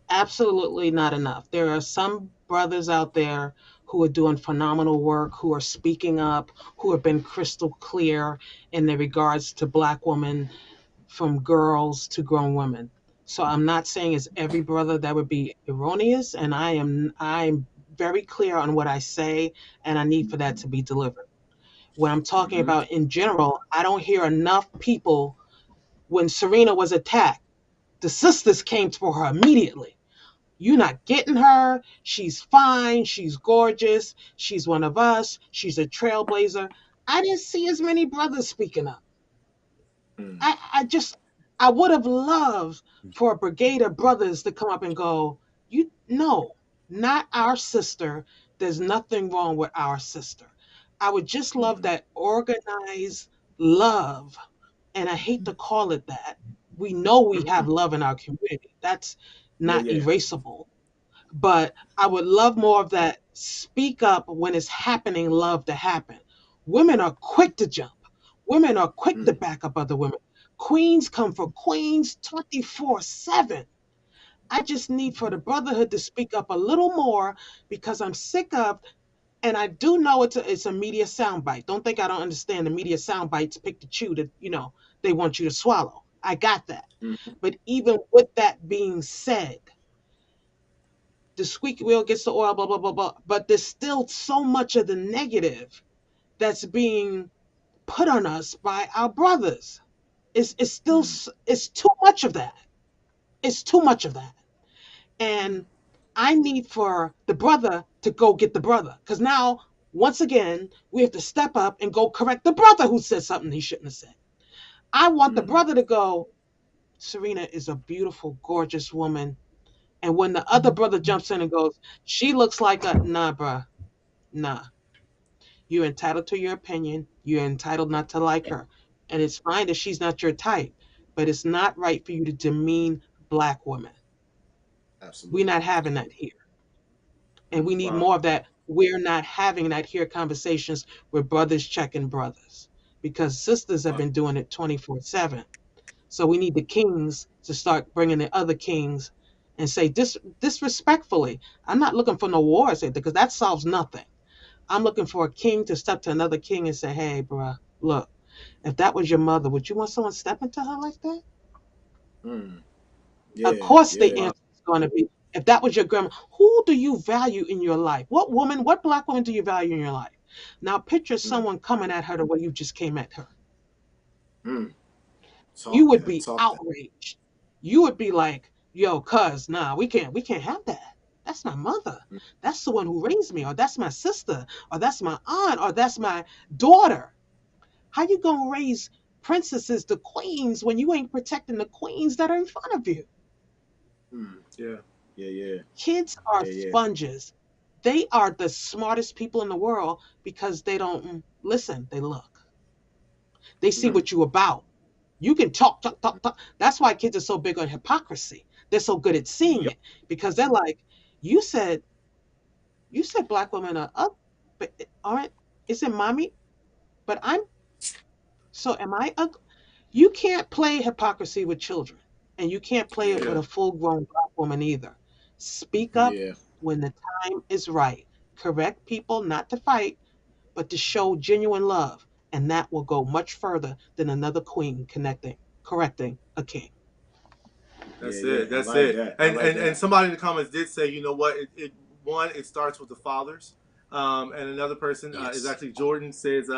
Absolutely not enough. There are some brothers out there who are doing phenomenal work, who are speaking up, who have been crystal clear in their regards to Black women, from girls to grown women. So I'm not saying it's every brother. That would be erroneous, and I'm very clear on what I say, and I need for that to be delivered. When I'm talking Mm-hmm. about in general, I don't hear enough people. When Serena was attacked, the sisters came for her immediately. You're not getting her. She's fine. She's gorgeous. She's one of us. She's a trailblazer. I didn't see as many brothers speaking up. Mm. I just, I would have loved for a brigade of brothers to come up and go, you no, not our sister. There's nothing wrong with our sister. I would just love Mm-hmm. that organized love. And I hate to call it that, We know we have Mhm. love in our community. That's Yeah, not yeah. erasable. But I would love more of that speak up when it's happening, love to happen. Women are quick to jump. Women are quick to Mm. back up other women. Queens come for queens 24/7. I just need for the brotherhood to speak up a little more because I'm sick of, and I do know it's a media soundbite. Don't think I don't understand the media soundbites pick to chew that, they want you to swallow. I got that. Mhm. But even with that being said, the squeaky wheel gets the oil, blah, blah, blah, blah. But there's still so much of the negative that's being put on us by our brothers. It's still, Mm. it's too much of that. It's too much of that. Mm. And I need for the brother to go get the brother. Because now, once again, we have to step up and go correct the brother who said something he shouldn't have said. I want the Mm. brother to go, Serena is a beautiful, gorgeous woman. And when the other brother jumps in and goes, she looks like a, nah, bruh, nah. You're entitled to your opinion. You're entitled not to like her. And it's fine that she's not your type, but it's not right for you to demean Black women. We're Absolutely. not having that here. And Mm. we need Wow. more of that. We're not having that here conversations where brothers checking brothers because sisters have Wow. been doing it 24/7. So we need the kings to start bringing the other kings and say disrespectfully, I'm not looking for no wars here because that solves nothing. I'm looking for a king to step to another king and say, hey, bruh, look, if that was your mother, would you want someone stepping to her like that? Mm. Of Yeah, course, the yeah. answer is going to be, if that was your grandma, who do you value in your life? What woman, what Black woman do you value in your life? Now, picture Mm. someone coming at her the way you just came at her. Mm. You Talk would that. be Talk that. outraged. You would be like, yo, cuz, nah, we can't have that. That's my mother. Mm. That's the one who raised me, or that's my sister, or that's my aunt, or that's my daughter. How you gonna raise princesses to queens when you ain't protecting the queens that are in front of you? Mm. Yeah. Yeah, yeah. Kids are Yeah, yeah. sponges. They are the smartest people in the world because they don't listen, they look. They see Mm. what you about. You can talk, talk, talk, talk. That's why kids are so big on hypocrisy. They're so good at seeing Yep. it because they're like, you said, you said Black women are up, but aren't, is it mommy? But I'm, so am I ugly? You can't play hypocrisy with children, and you can't play it with Yeah. a full grown Black woman either. Speak up Yeah. when the time is right. Correct people, not to fight, but to show genuine love. And that will go much further than another queen correcting a king. Yeah, That's yeah. it. I That's like it. that. I And like and and that. somebody in the comments did say, you know what? It starts with the fathers. And another person is Yes. actually Jordan says,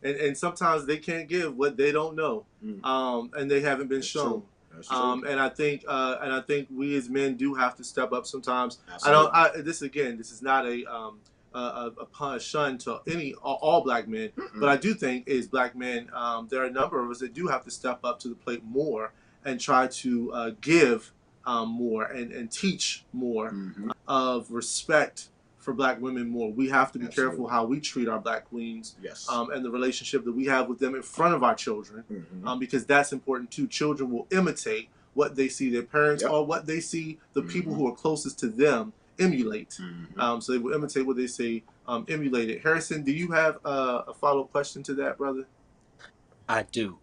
and sometimes they can't give what they don't know, Mm. and they haven't been That's true. shown. That's true. And I think we as men do have to step up sometimes. I don't. Absolutely. This is not a shun to all black men, but Mm-mm. I do think as black men, there are a number of us that do have to step up to the plate more and try to give more and teach more Mm-hmm. of respect for black women more. We have to be careful Absolutely. how we treat our black queens Yes. and the relationship that we have with them in front of our children, Mm-hmm. because that's important too. Children will imitate what they see their parents Yep. or what they see the people Mm-hmm. who are closest to them emulate. Mm-hmm. So they will imitate what they see emulated. Harrison, do you have a follow-up question to that, brother? I do.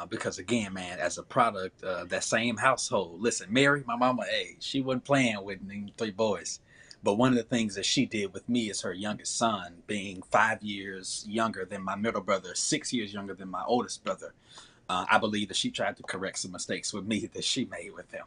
Because again, man, as a product of that same household, listen, Mary, my mama, hey, she wasn't playing with them three boys. But one of the things that she did with me is her youngest son, being 5 years younger than my middle brother, 6 years younger than my oldest brother. I believe that she tried to correct some mistakes with me that she made with him,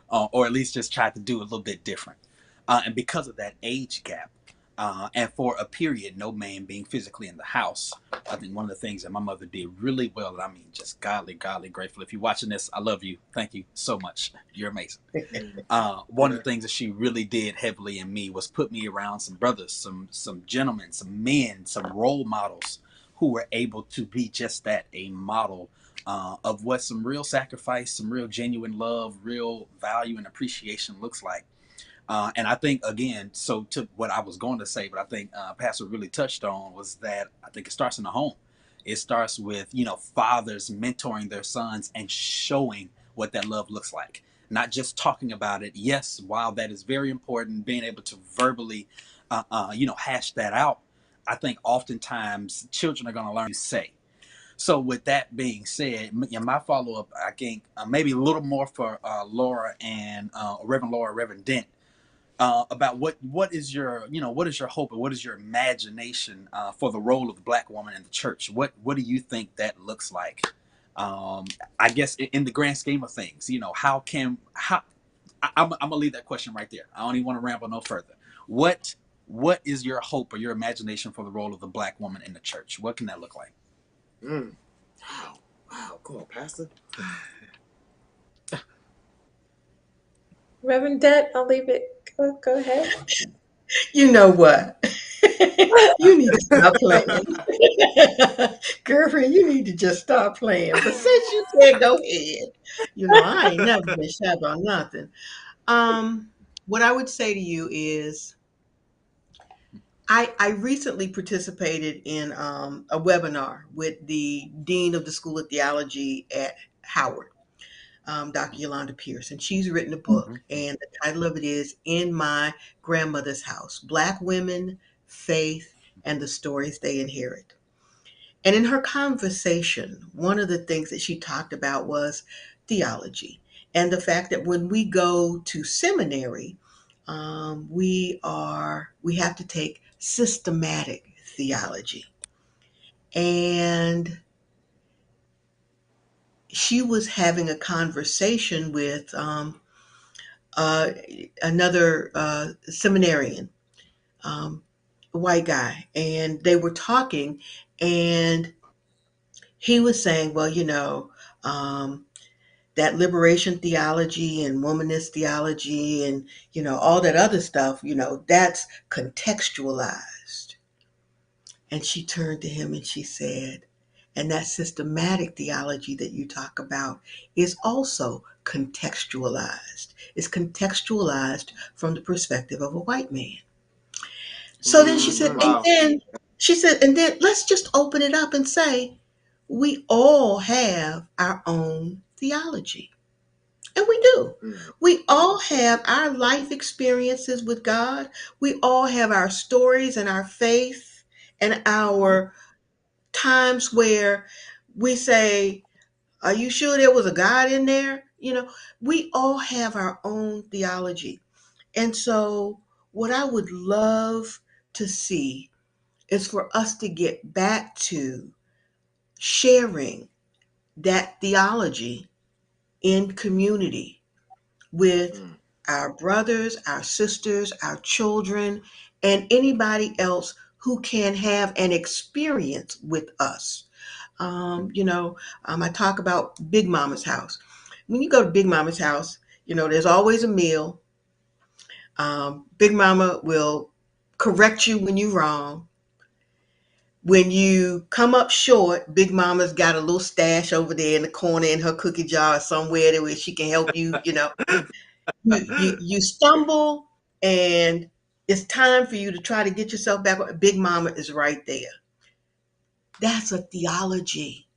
or at least just tried to do a little bit different. And because of that age gap, and for a period, no man being physically in the house, I think one of the things that my mother did really well, and I mean, just godly grateful. If you're watching this, I love you. Thank you so much. You're amazing. One of the things that she really did heavily in me was put me around some brothers, some gentlemen, some men, some role models who were able to be just that, a model of what some real sacrifice, some real genuine love, real value and appreciation looks like. And I think again, so to what I was going to say, but I think Pastor really touched on was that I think it starts in the home. It starts with fathers mentoring their sons and showing what that love looks like. Not just talking about it. Yes, while that is very important, being able to verbally, hash that out. I think oftentimes children are going to learn to say. So with that being said, my follow up, I think maybe a little more for Laura and Reverend Laura, Reverend Dent, about what is your what is your hope and what is your imagination for the role of the Black woman in the church? What do you think that looks like? I guess in the grand scheme of things, I'm gonna leave that question right there. I don't even want to ramble no further. What what is your hope or your imagination for the role of the Black woman in the church? What can that look like? Wow. Wow. Come on, Pastor. Reverend Dent, I'll leave it. Go ahead. You know what? You need to stop playing. Girlfriend, you need to just stop playing. But since you said go ahead, I ain't never been shy about nothing. Um, what I would say to you is I recently participated in a webinar with the Dean of the School of Theology at Howard, Dr. Yolanda Pierce, and she's written a book, and the title of it is In My Grandmother's House: Black Women, Faith, and the Stories They Inherit. And in her conversation, one of the things that she talked about was theology and the fact that when we go to seminary, we have to take systematic theology. And she was having a conversation with uh, another seminarian, a white guy, and they were talking, and he was saying, well, that liberation theology and womanist theology and all that other stuff, that's contextualized. And she turned to him and she said, and that systematic theology that you talk about is also contextualized. It's contextualized from the perspective of a white man. So then she said, and Wow. then she said, and then let's just open it up and say, we all have our own theology. And we do. We all have our life experiences with God. We all have our stories and our faith and our times where we say, are you sure there was a God in there? We all have our own theology. And so, what I would love to see is for us to get back to sharing that theology in community with our brothers, our sisters, our children, and anybody else who can have an experience with us. I talk about Big Mama's house. When you go to Big Mama's house, there's always a meal. Big Mama will correct you when you're wrong. When you come up short, Big Mama's got a little stash over there in the corner in her cookie jar somewhere where she can help you. You stumble and it's time for you to try to get yourself back. Big Mama is right there. That's a theology.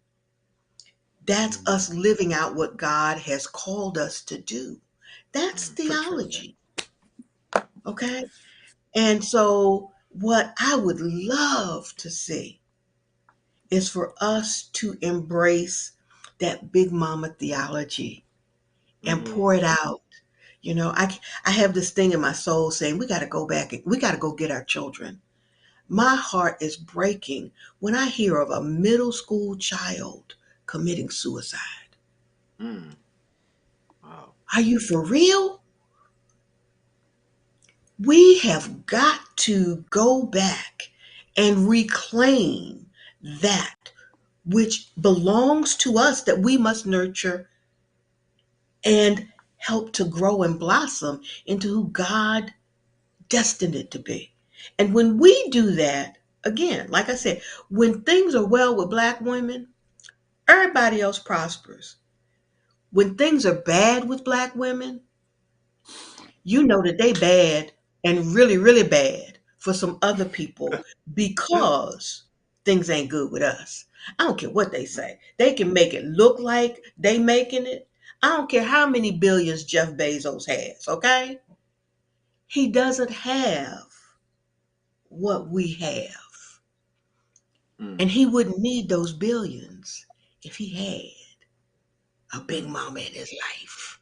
That's us living out what God has called us to do. That's theology. Okay. And so, what I would love to see is for us to embrace that Big Mama theology and pour it out. I have this thing in my soul saying we got to go back and we got to go get our children. My heart is breaking when I hear of a middle school child committing suicide. Wow. Are you for real? We have got to go back and reclaim that which belongs to us that we must nurture and help to grow and blossom into who God destined it to be. And when we do that, again, like I said, when things are well with Black women, everybody else prospers. When things are bad with Black women, you know that they bad and really, really bad for some other people because things ain't good with us. I don't care what they say. They can make it look like they making it. I don't care how many billions Jeff Bezos has, okay? He doesn't have what we have. And he wouldn't need those billions if he had a big mama in his life.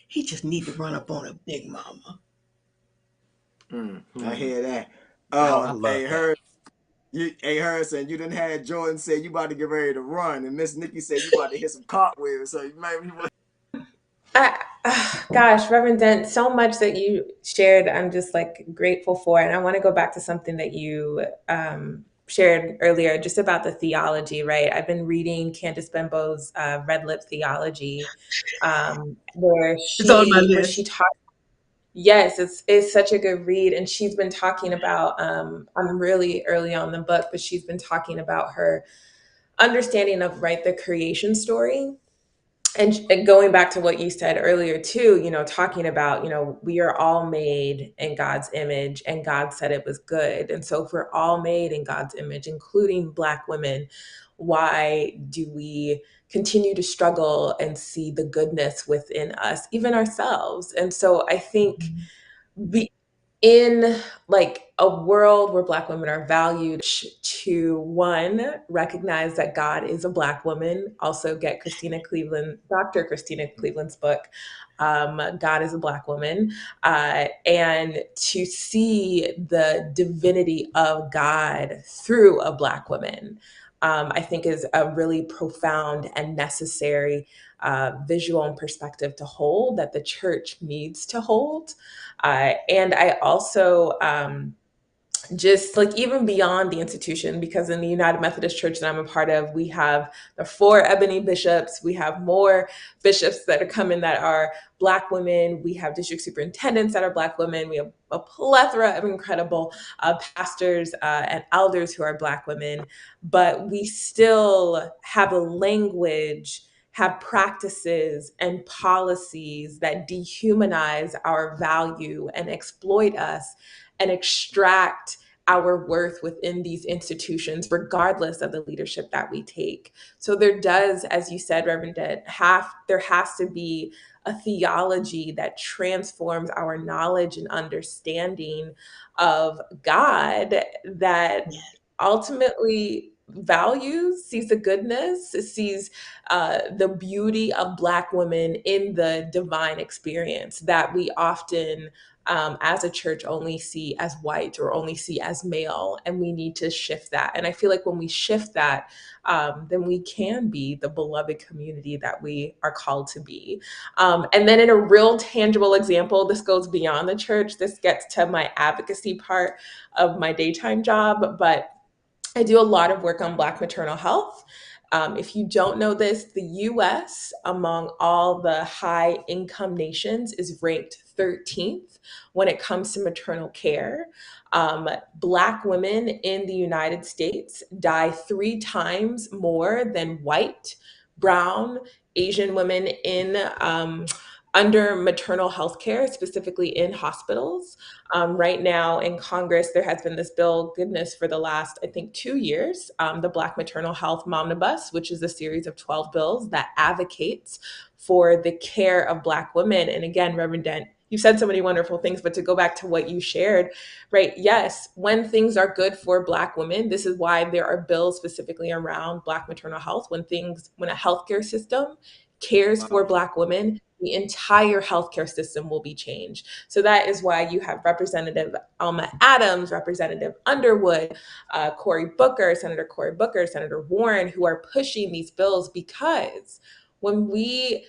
He just need to run up on a big mama. I hear that. Oh, I love that. Harrison, you done had Jordan say you about to get ready to run, and Miss Nikki said you about to hit some cartwheels. So you made me want. Gosh, Reverend Dent, so much that you shared, I'm just like grateful for. And I want to go back to something that you shared earlier, just about the theology, right? I've been reading Candace Bembo's Red Lip Theology, where It's on my she list. talks. Yes, it's such a good read, and she's been talking about. I'm really early on the book, but she's been talking about her understanding of, right, the creation story. And going back to what you said earlier too, talking about, we are all made in God's image, and God said it was good. And so if we're all made in God's image, including Black women, why do we continue to struggle and see the goodness within us, even ourselves? And so I think we, in like a world where Black women are valued, to one, recognize that God is a Black woman. Also get Dr. Christina Cleveland's book, God is a Black woman, and to see the divinity of God through a Black woman, I think is a really profound and necessary visual and perspective to hold, that the church needs to hold. And I also, just like even beyond the institution, because in the United Methodist Church that I'm a part of, we have the 4 ebony bishops. We have more bishops that are coming that are Black women. We have district superintendents that are Black women. We have a plethora of incredible pastors and elders who are Black women. But we still have a language, have practices and policies that dehumanize our value and exploit us and extract our worth within these institutions, regardless of the leadership that we take. So there does, as you said, Reverend Dent, there has to be a theology that transforms our knowledge and understanding of God, that ultimately sees the goodness, sees the beauty of Black women in the divine experience that we often, as a church, only see as white or only see as male. And we need to shift that. And I feel like when we shift that, then we can be the beloved community that we are called to be. And then in a real tangible example, this goes beyond the church. This gets to my advocacy part of my daytime job, but I do a lot of work on Black maternal health. If you don't know this, the US, among all the high income nations, is ranked 13th when it comes to maternal care. Black women in the United States die 3 times more than white, brown, Asian women in under maternal health care, specifically in hospitals. Right now in Congress, there has been this bill, goodness, for the last, I think, 2 years, the Black Maternal Health Momnibus, which is a series of 12 bills that advocates for the care of Black women. And again, Reverend Dent, you said so many wonderful things, but to go back to what you shared, right? Yes, when things are good for Black women, this is why there are bills specifically around Black maternal health. When a healthcare system cares for Black women, the entire healthcare system will be changed. So that is why you have Representative Alma Adams, Representative Underwood, Senator Cory Booker, Senator Warren, who are pushing these bills, because when we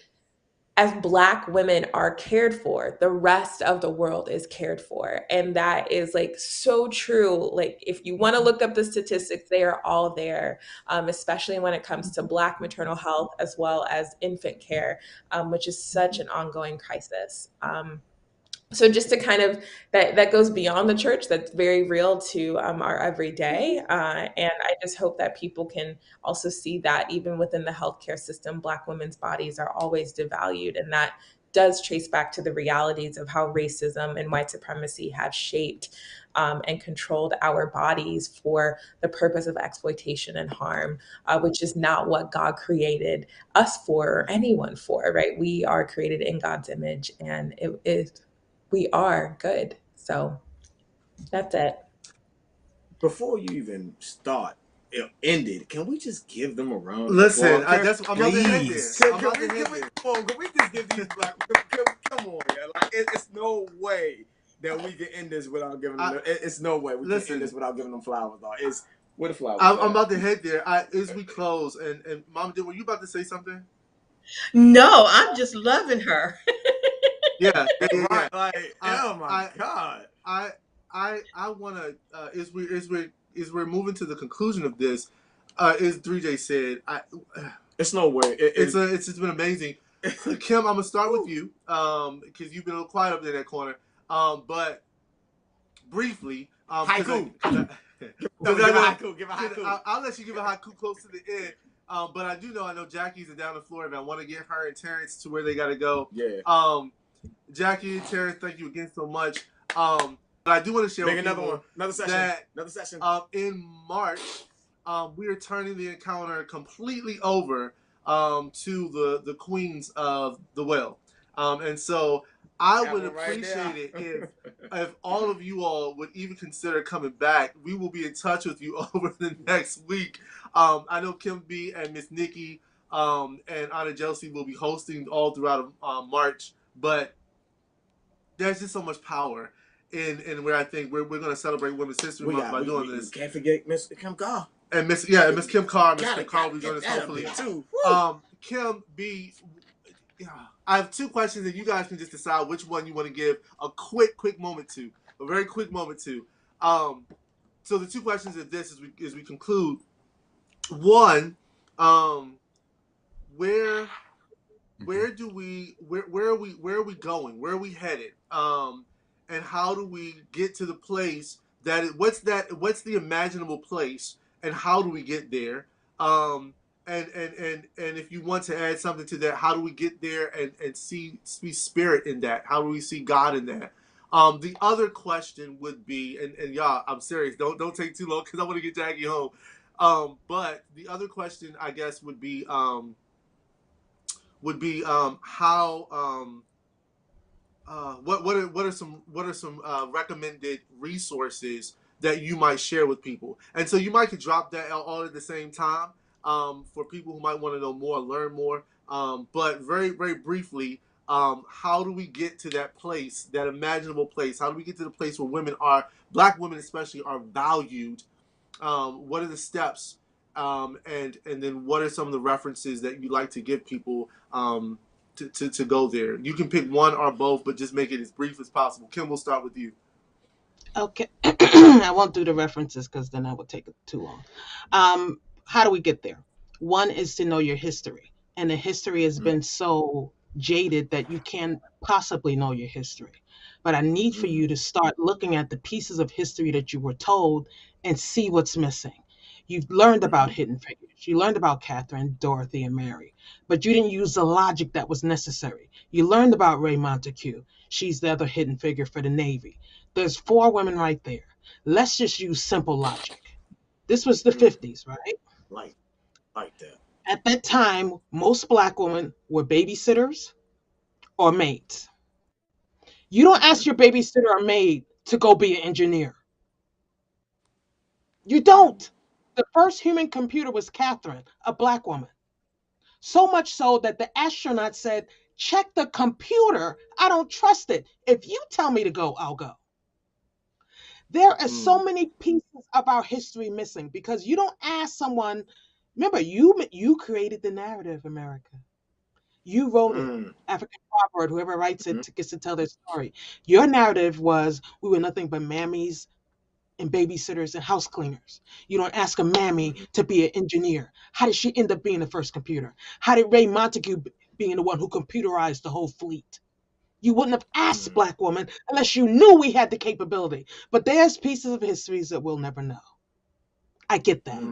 as Black women are cared for, the rest of the world is cared for. And that is like so true. Like if you want to look up the statistics, they are all there, especially when it comes to Black maternal health as well as infant care, which is such an ongoing crisis. So just to kind of, that goes beyond the church, that's very real to our everyday, and I just hope that people can also see that even within the healthcare system, Black women's bodies are always devalued, and that does trace back to the realities of how racism and white supremacy have shaped and controlled our bodies for the purpose of exploitation and harm, which is not what God created us for or anyone for, right? We are created in God's image, and we are good. So that's it. Before you even start, it ended. Can we just give them a round of Listen, applause? I'm about to head there. Can, I'm can about we, to head can we, there. come on, can we just give these black? Come on, yeah. Like it's no way that we can end this without giving them. It's no way we can end this without giving them flowers, dog. It's where the flowers. I'm about to head there. As we close, and Mom, were you about to say something? No, I'm just loving her. Yeah. Right, like, oh my God. I want to as we're moving to the conclusion of this, as 3J said, it's no way. It's just been amazing. Kim, I'm gonna start with you, because you've been a little quiet up there in that corner. But briefly, haiku. Give a haiku. I'll let you give a haiku close to the end. But I know Jackie's down in Florida, and I want to get her and Terrence to where they got to go. Yeah. Jackie and Terrence, thank you again so much. But I do want to share with another one, another session. In March, we are turning the encounter completely over to the Queens of the Well, and so I would appreciate it if all of you all would even consider coming back. We will be in touch with you over the next week. I know Kim B and Miss Nikki and Anna Josie will be hosting all throughout March, but there's just so much power in where I think we're going to celebrate Women's History Month by doing this. Can't forget Miss Kim Carr. And Miss Kim Carr. Miss Kim Carr will be joining us hopefully too. Kim B, I have two questions, and you guys can just decide which one you want to give a quick moment to, a very quick moment to. So the two questions of this as we conclude. One, where are we going? Where are we headed? And how do we get to the place what's the imaginable place, and how do we get there? And if you want to add something to that, how do we get there and see spirit in that? How do we see God in that? The other question would be, and y'all, I'm serious. Don't take too long because I want to get Jackie home. But the other question, I guess, would be how what are some recommended resources that you might share with people? And so you might could drop that all at the same time for people who might want to know more, learn more. But very, very briefly, how do we get to that place, that imaginable place? How do we get to the place where Black women especially, are valued? What are the steps? And then what are some of the references that you like to give people to go there? You can pick one or both, but just make it as brief as possible. Kim, we'll start with you. Okay. I won't do the references because then that would take too long. How do we get there? One is to know your history. And the history has been so jaded that you can't possibly know your history. But I need for you to start looking at the pieces of history that you were told and see what's missing. You've learned about hidden figures. You learned about Catherine, Dorothy, and Mary, but you didn't use the logic that was necessary. You learned about Ray Montague. She's the other hidden figure for the Navy. There's 4 women right there. Let's just use simple logic. This was the 50s, right? Like that. At that time, most Black women were babysitters or maids. You don't ask your babysitter or maid to go be an engineer. You don't. The first human computer was Catherine, a Black woman. So much so that the astronaut said, check the computer. I don't trust it. If you tell me to go, I'll go. There are so many pieces of our history missing because you don't ask someone. Remember, you created the narrative, America. You wrote it. African proverb, whoever writes it gets to tell their story. Your narrative was we were nothing but mammies and babysitters and house cleaners. You don't ask a mammy to be an engineer. How did she end up being the first computer? How did Ray Montague being the one who computerized the whole fleet? You wouldn't have asked Black women unless you knew we had the capability. But there's pieces of histories that we'll never know. I get that.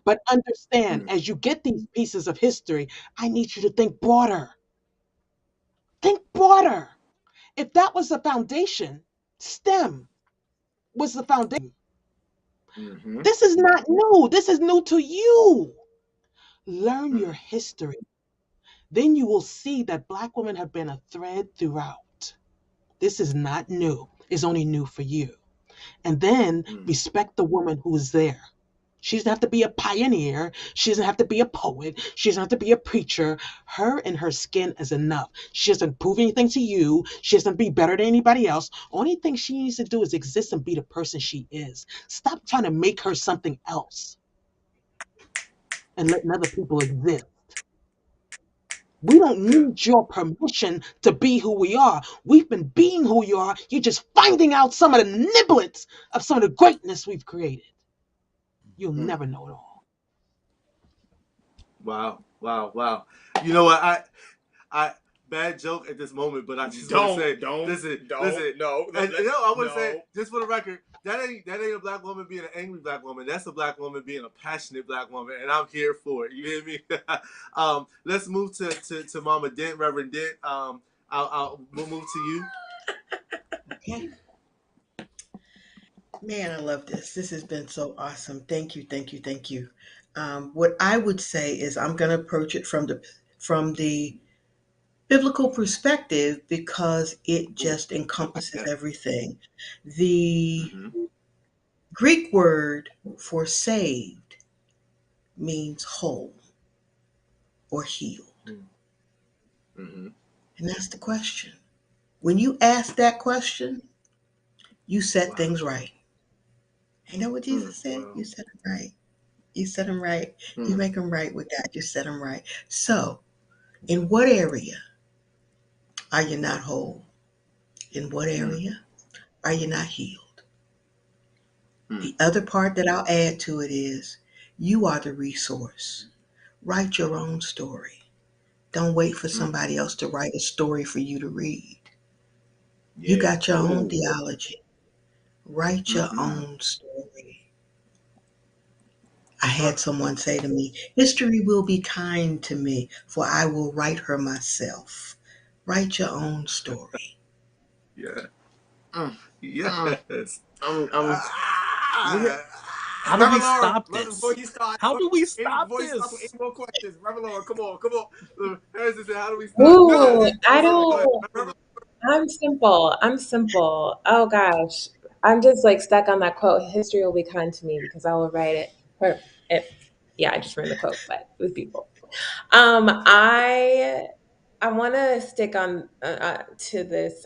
But understand, as you get these pieces of history, I need you to think broader. Think broader. If that was the foundation, STEM was the foundation. Mm-hmm. This is not new. This is new to you. Learn your history. Then you will see that Black women have been a thread throughout. This is not new. It's only new for you. And then respect the woman who is there. She doesn't have to be a pioneer. She doesn't have to be a poet. She doesn't have to be a preacher. Her and her skin is enough. She doesn't prove anything to you. She doesn't be better than anybody else. Only thing she needs to do is exist and be the person she is. Stop trying to make her something else and letting other people exist. We don't need your permission to be who we are. We've been being who we are. You're just finding out some of the niblets of some of the greatness we've created. You'll never know it all. Wow, wow, wow. You know what? I bad joke at this moment, but I just want to say, listen. No, I want to say, just for the record, that ain't a Black woman being an angry Black woman. That's a Black woman being a passionate Black woman, and I'm here for it. You hear me? Let's move to Mama Dent, Reverend Dent. We'll move to you. Okay. Man, I love this. This has been so awesome. Thank you, thank you, thank you. What I would say is I'm going to approach it from the biblical perspective because it just encompasses everything. The Greek word for saved means whole or healed. Mm-hmm. And that's the question. When you ask that question, you set things right. You know what Jesus said? Wow. You set them right. You set them right. You make them right with God. You set them right. So, in what area are you not whole? In what area are you not healed? The other part that I'll add to it is you are the resource. Write your own story. Don't wait for somebody else to write a story for you to read. Yeah. You got your own theology. Write your own story. I had someone say to me, history will be kind to me, for I will write her myself. Write your own story. Yeah. Yes. How do we stop Reverend, this? How do we stop before you start with this? any more questions, Reverend Lord, come on. Harrison said, "How do we start?" Ooh, I Go don't. ahead. I'm simple. I'm simple. Oh gosh, I'm just like stuck on that quote. History will be kind to me because I will write it. Yeah, I just ruined the quote, but it was beautiful. I want to stick on to this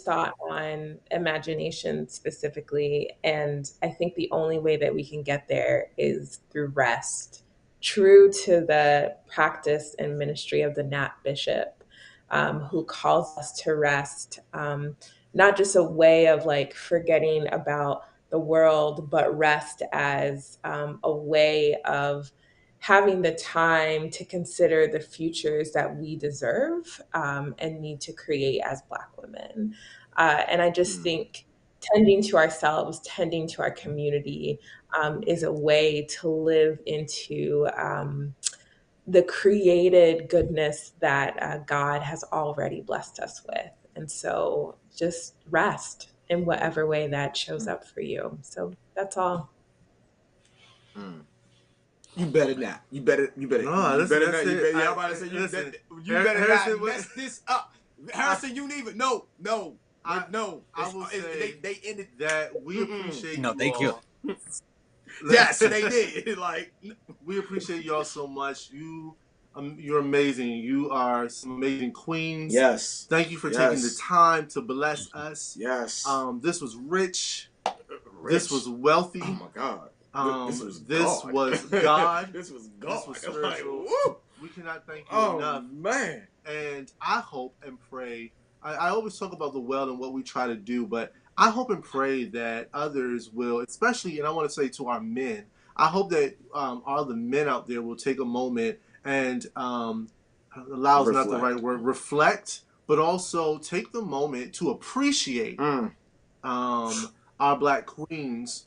thought on imagination specifically, and I think the only way that we can get there is through rest, true to the practice and ministry of the Nat Bishop, who calls us to rest, not just a way of like forgetting about the world, but rest as a way of having the time to consider the futures that we deserve and need to create as Black women. And I just think tending to ourselves, tending to our community is a way to live into the created goodness that God has already blessed us with. And so just rest in whatever way that shows up for you. So that's all. You better not. You better. No, You listen, better that's not. it. I'm about to say Listen, you better Harrison, not mess this up. Harrison, you need it. No. I will say they ended that we appreciate No, you they killed all. it. Yes, they did. Like We appreciate y'all so much. You're amazing. You are some amazing queens. yes. Thank you for taking the time to bless us. Yes. This was rich. Rich. This was wealthy. Oh my God. This was God. This was God. This was spiritual. Like, we cannot thank you enough. Man. And I hope and pray. I always talk about the well and what we try to do, but I hope and pray that others will, especially, and I want to say to our men, I hope that all the men out there will take a moment and allow is not the right word, reflect, but also take the moment to appreciate our Black queens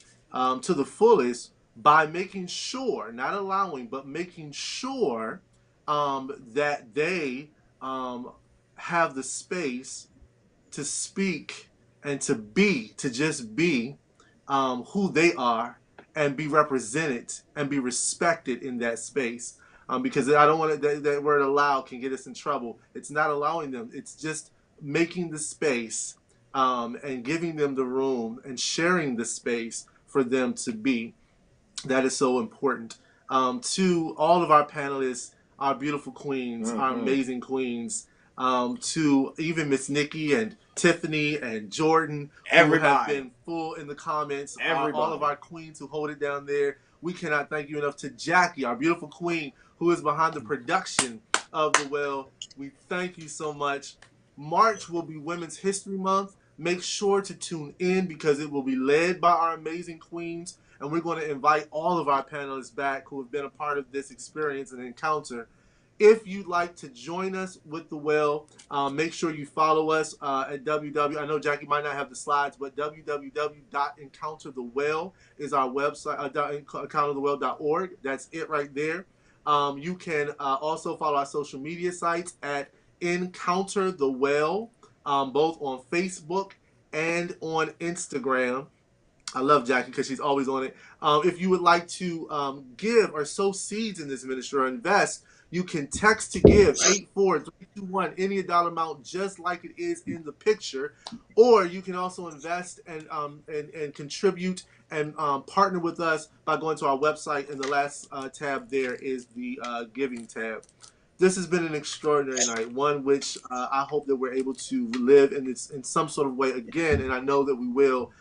to the fullest by making sure, not allowing, but making sure that they have the space to speak and to just be who they are and be represented and be respected in that space. Because I don't want to, that word allow can get us in trouble. It's not allowing them, it's just making the space and giving them the room and sharing the space for them to be. That is so important. To all of our panelists, our beautiful queens, our amazing queens, to even Miss Nikki and Tiffany and Jordan, who have been full in the comments, all of our queens who hold it down there. We cannot thank you enough. To Jackie, our beautiful queen, who is behind the production of The Well. We thank you so much. March will be Women's History Month. Make sure to tune in because it will be led by our amazing queens. And we're going to invite all of our panelists back who have been a part of this experience and encounter. If you'd like to join us with The Well, make sure you follow us at www. I know Jackie might not have the slides, but www.encounterthewell is our website, encounterthewell.org. That's it right there. You can also follow our social media sites at Encounter the Well, both on Facebook and on Instagram. I love Jackie because she's always on it. If you would like to give or sow seeds in this ministry or invest, you can text to give 84321, any dollar amount, just like it is in the picture. Or you can also invest and contribute and partner with us by going to our website. And the last tab there is the giving tab. This has been an extraordinary night, one which I hope that we're able to live in some sort of way again, and I know that we will.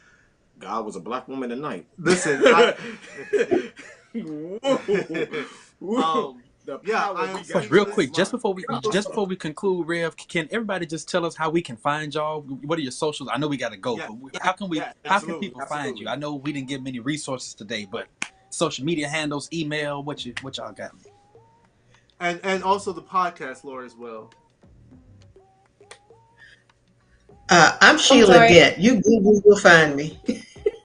God was a black woman tonight. Listen, real quick, just before we conclude, Rev, can everybody just tell us how we can find y'all? What are your socials? I know we got to go, but how can people find you? I know we didn't get many resources today, but social media handles, email, what y'all got? And also the podcast, Laura, as well. I'm Sheila Dent. You Google will find me.